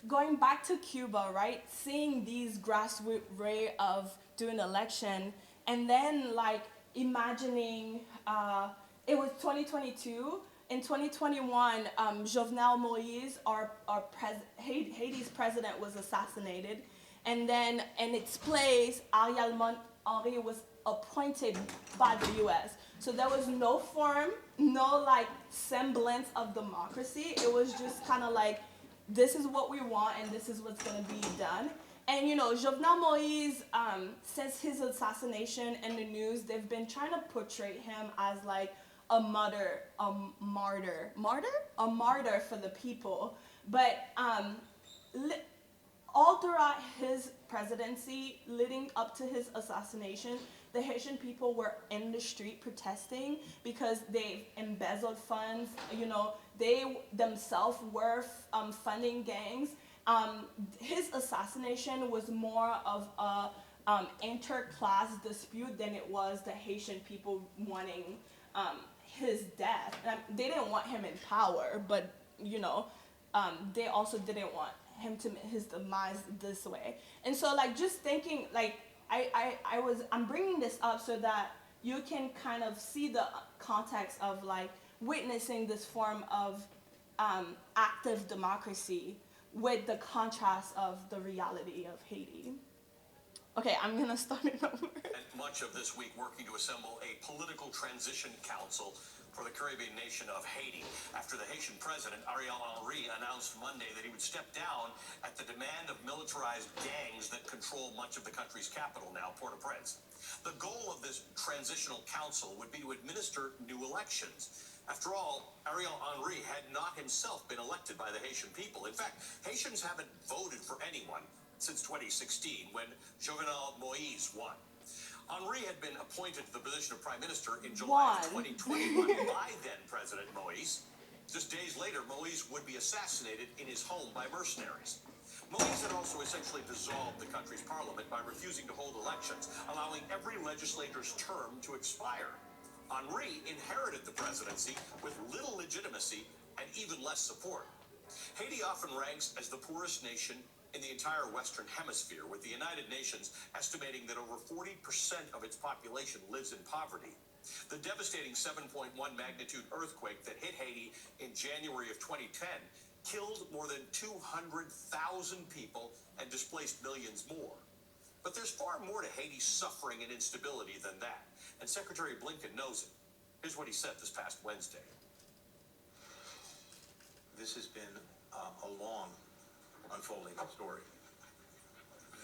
going back to Cuba, right, seeing these grassroots way of doing election, and then, like, imagining, it was 2022. In 2021, Jovenel Moïse, Haiti's president, was assassinated. And then, in its place, Ariel Henry was appointed by the U.S. So there was no form, no, like, semblance of democracy. It was just kind of like, this is what we want, and this is what's going to be done. And, Jovenel Moïse, since his assassination in the news, they've been trying to portray him as, like, a martyr for the people. But all throughout his presidency, leading up to his assassination, the Haitian people were in the street protesting because they've embezzled funds. They themselves were funding gangs. His assassination was more of a inter-class dispute than it was the Haitian people wanting his death. They didn't want him in power, but they also didn't want him to his demise this way. And so, like, just thinking, like, I'm bringing this up so that you can kind of see the context of, like, witnessing this form of active democracy with the contrast of the reality of Haiti. Okay, I'm gonna start it over. And much of this week working to assemble a political transition council for the Caribbean nation of Haiti after the Haitian president, Ariel Henry, announced Monday that he would step down at the demand of militarized gangs that control much of the country's capital now, Port-au-Prince. The goal of this transitional council would be to administer new elections. After all, Ariel Henry had not himself been elected by the Haitian people. In fact, Haitians haven't voted for anyone since 2016, when Jovenel Moïse won. Henry had been appointed to the position of prime minister in July of 2021 by then-President Moïse. Just days later, Moïse would be assassinated in his home by mercenaries. Moïse had also essentially dissolved the country's parliament by refusing to hold elections, allowing every legislator's term to expire. Henry inherited the presidency with little legitimacy and even less support. Haiti often ranks as the poorest nation in the entire Western Hemisphere, with the United Nations estimating that over 40% of its population lives in poverty. The devastating 7.1 magnitude earthquake that hit Haiti in January of 2010 killed more than 200,000 people and displaced millions more. But there's far more to Haiti's suffering and instability than that, and Secretary Blinken knows it. Here's what he said this past Wednesday. This has been a long unfolding story.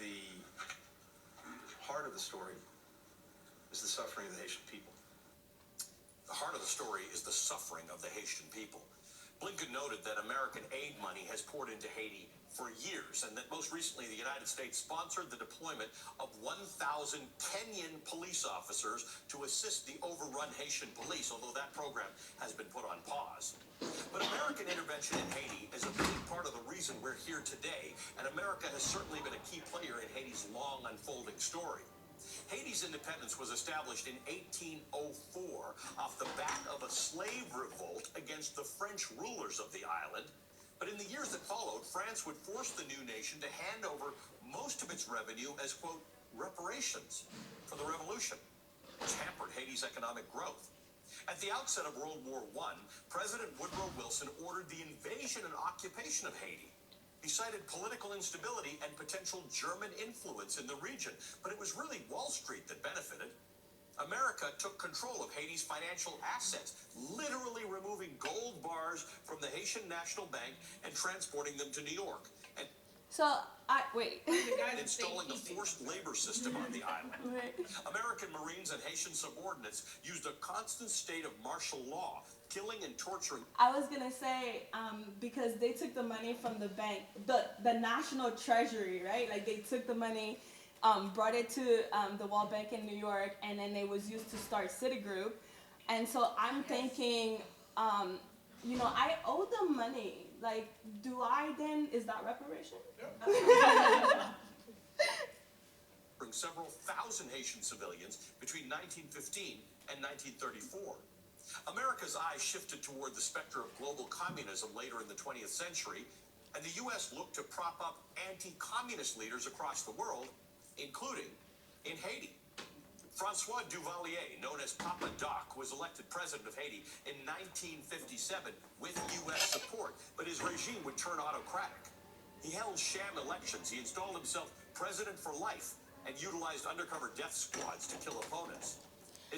The heart of the story is the suffering of the Haitian people. The heart of the story is the suffering of the Haitian people. Blinken noted that American aid money has poured into Haiti for years, and that most recently the United States sponsored the deployment of 1,000 Kenyan police officers to assist the overrun Haitian police, although that program has been put on pause. But American intervention in Haiti is a big part of the reason we're here today, and America has certainly been a key player in Haiti's long unfolding story. Haiti's independence was established in 1804 off the back of a slave revolt against the French rulers of the island. But in the years years that followed, France would force the new nation to hand over most of its revenue as, quote, reparations for the revolution, which hampered Haiti's economic growth. At the outset of World War I, President Woodrow Wilson ordered the invasion and occupation of Haiti. He cited political instability and potential German influence in the region, but it was really Wall Street that benefited. America took control of Haiti's financial assets, literally removing gold bars from the Haitian National Bank and transporting them to New York, and Wait. installing a forced labor system on the island. American Marines and Haitian subordinates used a constant state of martial law, killing and torturing. I was gonna say, because they took the money from the bank, the National Treasury, right? Like they took the money, brought it to the World Bank in New York, and then it was used to start Citigroup. And so I'm thinking, I owe them money. Like, do I then, is that reparation? Several thousand Haitian civilians between 1915 and 1934. America's eyes shifted toward the specter of global communism later in the 20th century, and the U.S. looked to prop up anti-communist leaders across the world, including in Haiti. Francois Duvalier, known as Papa Doc, was elected president of Haiti in 1957 with U.S. support, but his regime would turn autocratic. He held sham elections. He installed himself president for life and utilized undercover death squads to kill opponents. The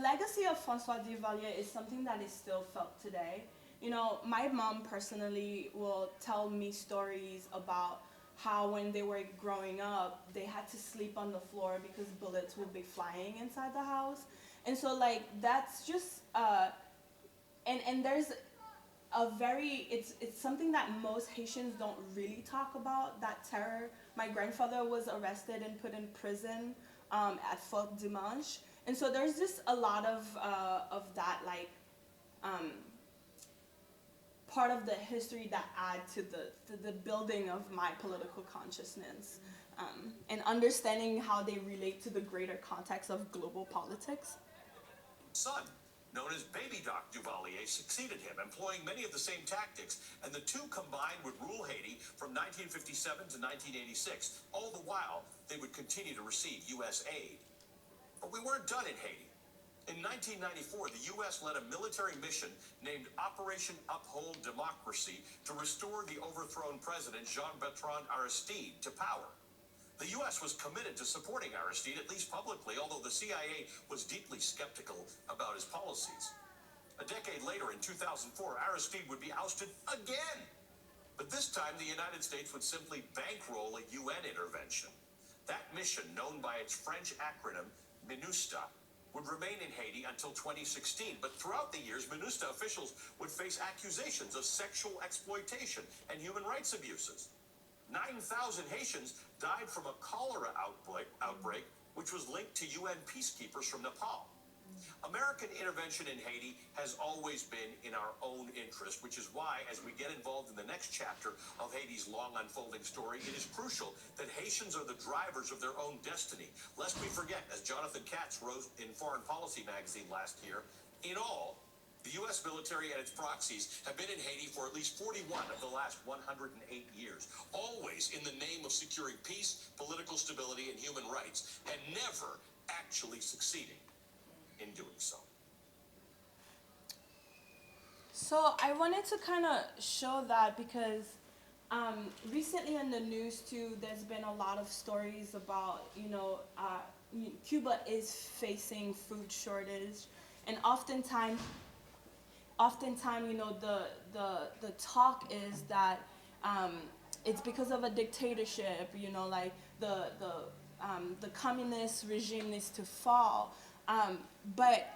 legacy of Francois Duvalier is something that is still felt today. My mom personally will tell me stories about how when they were growing up, they had to sleep on the floor because bullets would be flying inside the house. And so, that's just, and there's it's something that most Haitians don't really talk about, that terror. My grandfather was arrested and put in prison at Fort Dimanche. And so there's just a lot of that, part of the history that add to the building of my political consciousness, and understanding how they relate to the greater context of global politics. Son, known as Baby Doc Duvalier, succeeded him, employing many of the same tactics, and the two combined would rule Haiti from 1957 to 1986. All the while, they would continue to receive U.S. aid. But we weren't done in Haiti. In 1994, the U.S. led a military mission named Operation Uphold Democracy to restore the overthrown president, Jean-Bertrand Aristide, to power. The U.S. was committed to supporting Aristide, at least publicly, although the CIA was deeply skeptical about his policies. A decade later, in 2004, Aristide would be ousted again. But this time, the United States would simply bankroll a UN intervention. That mission, known by its French acronym, MINUSTAH, would remain in Haiti until 2016. But throughout the years, MINUSTAH officials would face accusations of sexual exploitation and human rights abuses. 9,000 Haitians died from a cholera outbreak, which was linked to UN peacekeepers from Nepal. American intervention in Haiti has always been in our own interest, which is why, as we get involved in the next chapter of Haiti's long unfolding story, it is crucial that Haitians are the drivers of their own destiny. Lest we forget, as Jonathan Katz wrote in Foreign Policy magazine last year, in all, the U.S. military and its proxies have been in Haiti for at least 41 of the last 108 years, always in the name of securing peace, political stability, and human rights, and never actually succeeding in doing so. So I wanted to kind of show that because recently in the news too, there's been a lot of stories about, Cuba is facing food shortage, and oftentimes, the talk is that it's because of a dictatorship, the communist regime needs to fall. But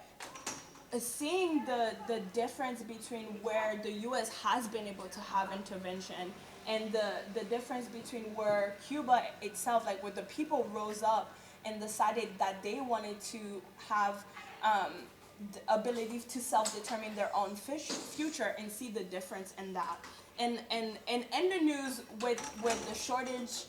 seeing the difference between where the U.S. has been able to have intervention and the difference between where Cuba itself, where the people rose up and decided that they wanted to have the ability to self-determine their own future, and see the difference in that. And in the news with the shortage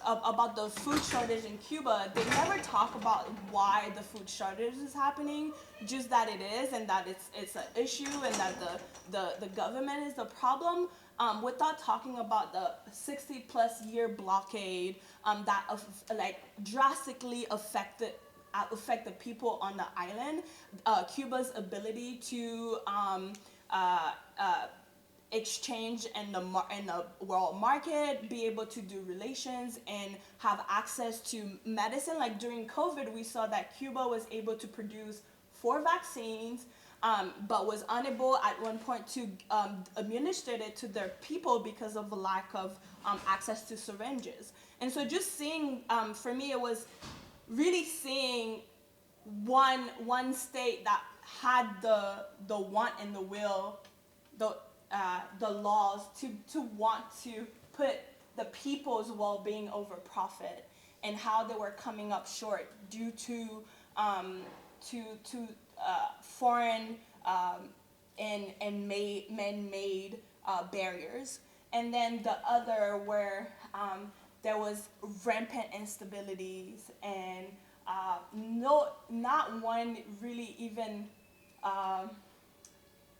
about the food shortage in Cuba, they never talk about why the food shortage is happening, just that it is, and that it's an issue, and that the government is the problem, without talking about the 60+ year blockade that drastically affected people on the island, Cuba's ability to exchange in the world market, be able to do relations, and have access to medicine. Like during COVID, we saw that Cuba was able to produce 4 vaccines, but was unable at one point to administer it to their people because of the lack of access to syringes. And so just seeing, for me, it was really seeing one state that had the want and the will, the laws to want to put the people's well-being over profit, and how they were coming up short due to foreign and man-made barriers. And then the other where there was rampant instabilities and not one really even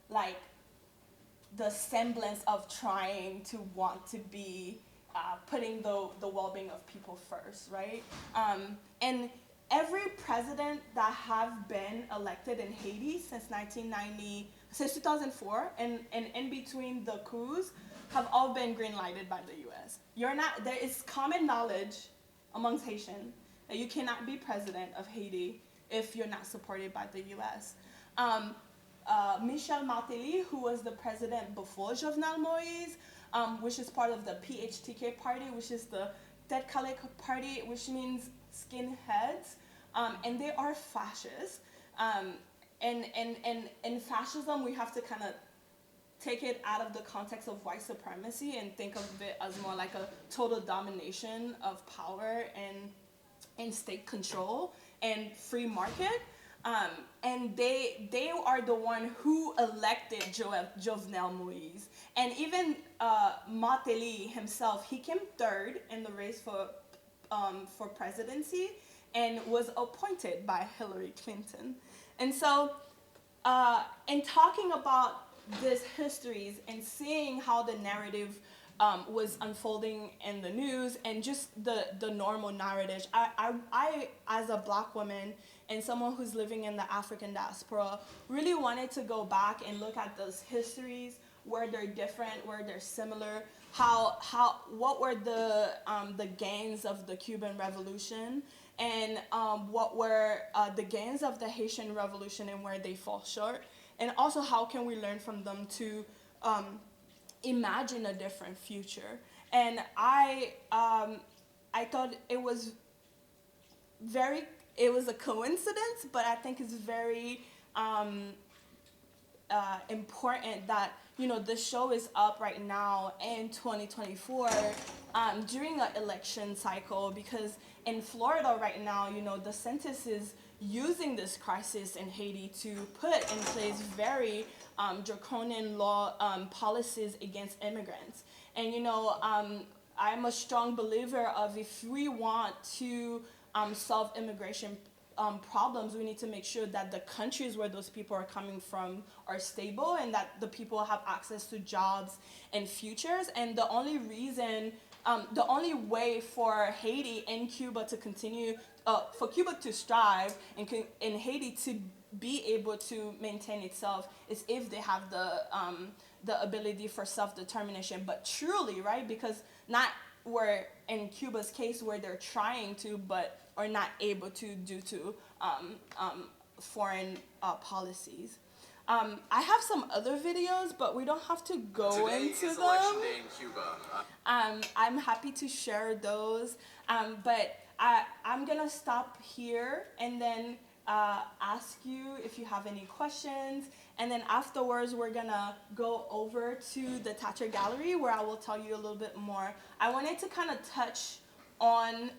like the semblance of trying to want to be putting the well-being of people first, right? And every president that have been elected in Haiti since 2004, and in between the coups, have all been green-lighted by the U.S. There is common knowledge amongst Haitians that you cannot be president of Haiti if you're not supported by the U.S. Michel Martelly, who was the president before Jovenel Moïse, which is part of the PHTK party, which is the Tête Calais party, which means skinheads, and they are fascists. And in fascism, we have to kind of take it out of the context of white supremacy and think of it as more like a total domination of power and state control and free market. And they are the one who elected Jovenel Moïse. And even Martelly himself, he came third in the race for presidency and was appointed by Hillary Clinton. And so in talking about these histories and seeing how the narrative was unfolding in the news and just the normal narrative, I as a Black woman and someone who's living in the African diaspora, really wanted to go back and look at those histories, where they're different, where they're similar, what were the gains of the Cuban Revolution, and what were the gains of the Haitian Revolution and where they fall short, and also how can we learn from them to imagine a different future. And I thought it was a coincidence, but I think it's very important that, you know, the show is up right now in 2024 during an election cycle, because in Florida right now, you know, the census is using this crisis in Haiti to put in place very draconian law policies against immigrants. And, you know, I'm a strong believer of, if we want to solve immigration problems, we need to make sure that the countries where those people are coming from are stable and that the people have access to jobs and futures. And the only reason, the only way for Haiti and Cuba to continue, for Cuba to strive and Haiti to be able to maintain itself, is if they have the ability for self-determination, but truly, right? Because not where in Cuba's case where they're trying to, but are not able to due to foreign policies. I have some other videos, but we don't have to go into them. Today is election day in Cuba. I'm happy to share those, but I'm gonna stop here and then ask you if you have any questions, and then afterwards we're gonna go over to the Thacher Gallery where I will tell you a little bit more. I wanted to kind of touch on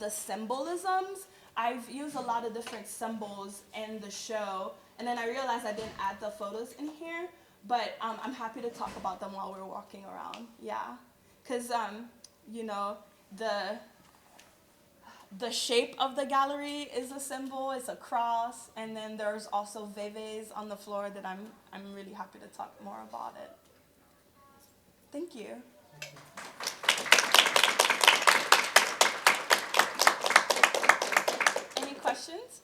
the symbolisms. I've used a lot of different symbols in the show, and then I realized I didn't add the photos in here, but I'm happy to talk about them while we're walking around. Yeah, because you know, the shape of the gallery is a symbol. It's a cross, and then there's also veves on the floor that I'm really happy to talk more about it. Thank you. Any questions?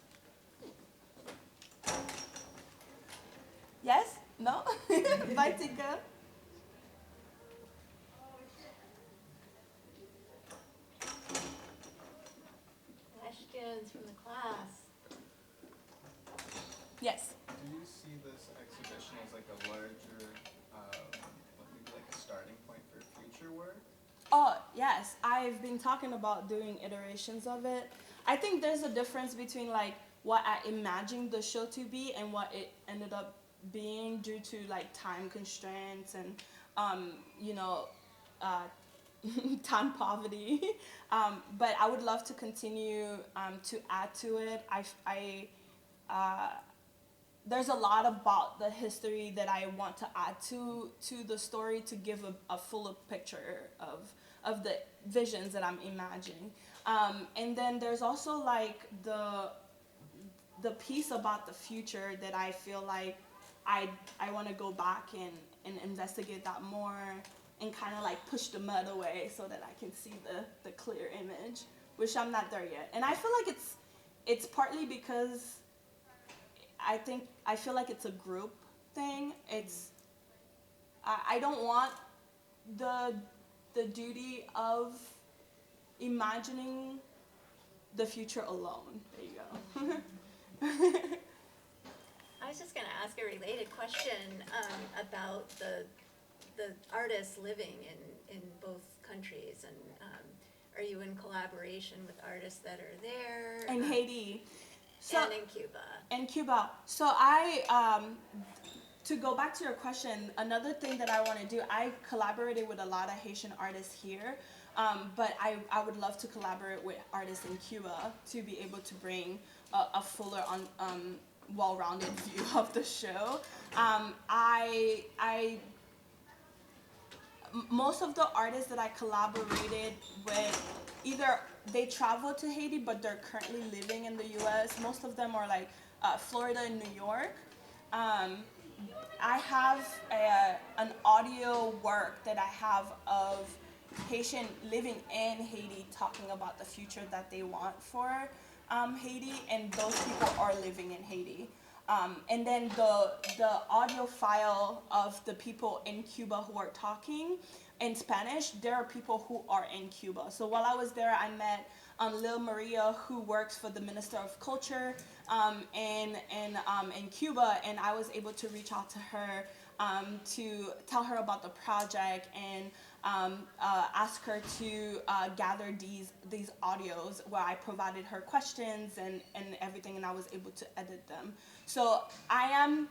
Yes? No? Bye, Tika. Questions from the class? Yes. Do you see this exhibition as like a larger, maybe like a starting point for future work? Oh, yes. I've been talking about doing iterations of it. I think there's a difference between like what I imagined the show to be and what it ended up being due to like time constraints and, time poverty. But I would love to continue to add to it. There's a lot about the history that I want to add to the story to give a fuller picture of the visions that I'm imagining. And then there's also like the piece about the future that I feel like I want to go back and investigate that more and kind of like push the mud away so that I can see the clear image, which I'm not there yet. And I feel like it's partly because I feel like it's a group thing. I don't want the duty of imagining the future alone. There you go. I was just going to ask a related question about the artists living in both countries, and are you in collaboration with artists that are there? In Haiti. And in Cuba. In Cuba. So to go back to your question, another thing that I want to do, I collaborated with a lot of Haitian artists here, but I would love to collaborate with artists in Cuba to be able to bring a fuller, well-rounded view of the show. Most of the artists that I collaborated with, either they traveled to Haiti, but they're currently living in the U.S. Most of them are like Florida and New York. I have an audio work that I have of Haitian living in Haiti talking about the future that they want for Haiti, and those people are living in Haiti. And then the audio file of the people in Cuba who are talking in Spanish, there are people who are in Cuba. So while I was there, I met Lil Maria, who works for the Minister of Culture in Cuba, and I was able to reach out to her to tell her about the project and ask her to gather these audios where I provided her questions and everything, and I was able to edit them. So I am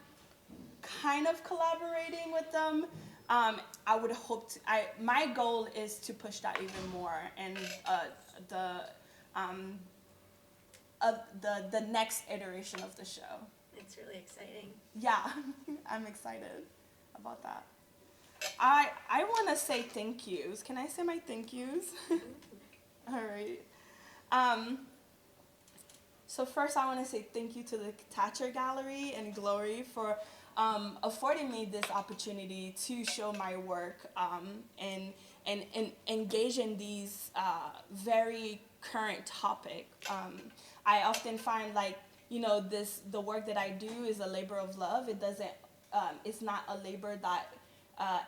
kind of collaborating with them. I would hope to, my goal is to push that even more, and the next iteration of the show. It's really exciting. Yeah, I'm excited about that. I want to say thank yous. Can I say my thank yous? All right. So first I want to say thank you to the Thacher Gallery and Glory for affording me this opportunity to show my work and engage in these very current topic. I often find the work that I do is a labor of love. It doesn't, it's not a labor that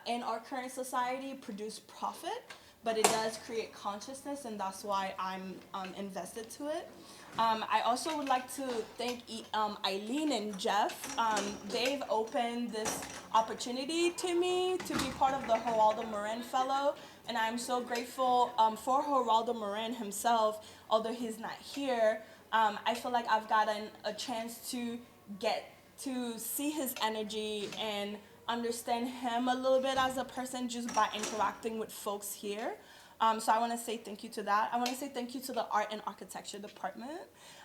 in our current society produce profit, but it does create consciousness, and that's why I'm invested to it. I also would like to thank Eileen and Jeff. They've opened this opportunity to me to be part of the Geraldo Marin Fellow, and I'm so grateful for Geraldo Marin himself, although he's not here. I feel like I've gotten a chance to get to see his energy and understand him a little bit as a person just by interacting with folks here. So I want to say thank you to that. I want to say thank you to the art and architecture department.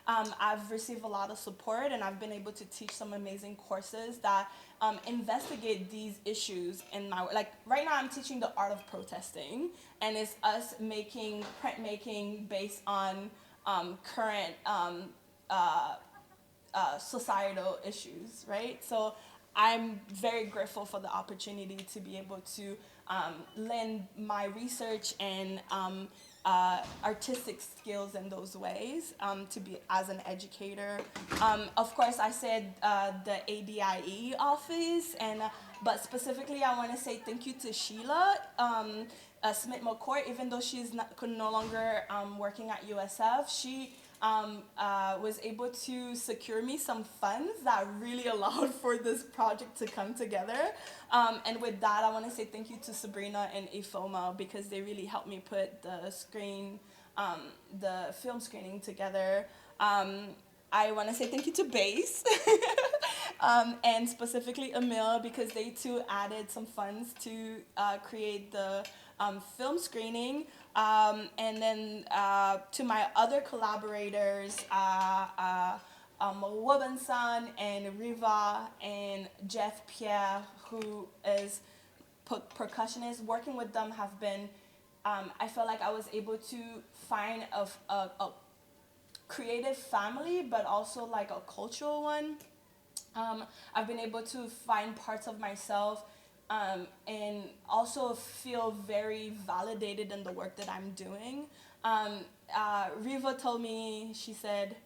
I've received a lot of support, and I've been able to teach some amazing courses that investigate these issues in my, like right now I'm teaching the art of protesting, and it's us making printmaking based on current societal issues, right? So I'm very grateful for the opportunity to be able to lend my research and artistic skills in those ways to be as an educator. Of course, I said the ADIE office, and but specifically, I want to say thank you to Sheila Smith McCourt. Even though she's no longer working at USF, she was able to secure me some funds that really allowed for this project to come together. And with that, I want to say thank you to Sabrina and Ifoma, because they really helped me put the film screening together. I want to say thank you to Base and specifically Emil, because they too added some funds to create the film screening. And then to my other collaborators, Wobensan and Riva and Jeff Pierre, who is percussionist. Working with them have been, I felt like I was able to find a creative family, but also like a cultural one. I've been able to find parts of myself and also feel very validated in the work that I'm doing. Riva told me, she said,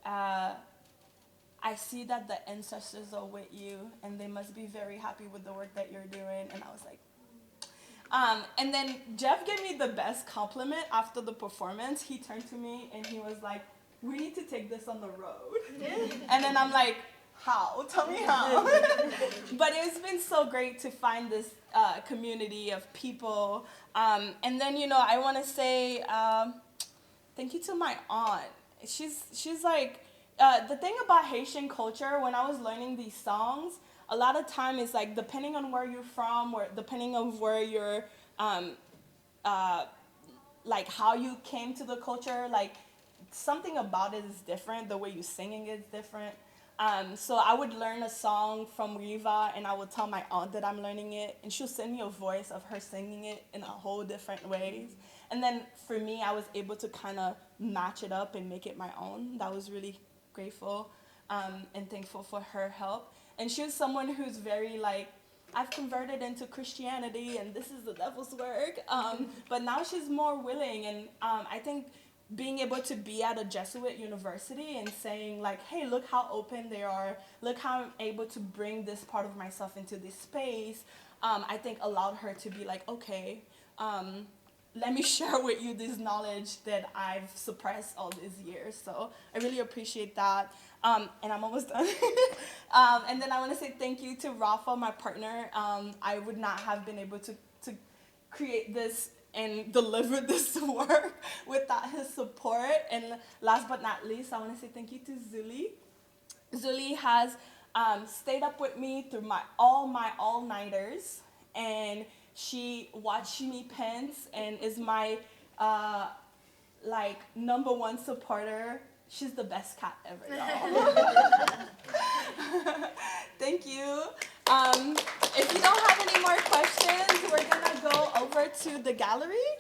I see that the ancestors are with you and they must be very happy with the work that you're doing. And I was like, and then Jeff gave me the best compliment after the performance. He turned to me and he was like, we need to take this on the road. And then I'm like, how? Tell me how. But it's been so great to find this community of people. And then, you know, I want to say thank you to my aunt. She's like, the thing about Haitian culture, when I was learning these songs, a lot of time is like, depending on where you're from, or depending on where you're, like how you came to the culture, like something about it is different. The way you're singing is different. So I would learn a song from Riva, and I would tell my aunt that I'm learning it, and she'll send me a voice of her singing it in a whole different ways. And then for me, I was able to kind of match it up and make it my own. That was really grateful and thankful for her help. And she was someone who's very like, I've converted into Christianity, and this is the devil's work. But now she's more willing, and I think being able to be at a Jesuit university and saying like, hey, look how open they are, look how I'm able to bring this part of myself into this space, I think allowed her to be like, okay, let me share with you this knowledge that I've suppressed all these years. So I really appreciate that. And I'm almost done. And then I want to say thank you to Rafa, my partner. I would not have been able to create this and deliver this work without his support. And last but not least, I want to say thank you to Zuli. Zuli has stayed up with me through my all-nighters, and she watched me pants and is my like #1 supporter. She's the best cat ever, y'all. Thank you. If you don't have any more questions, we're gonna go over to the gallery.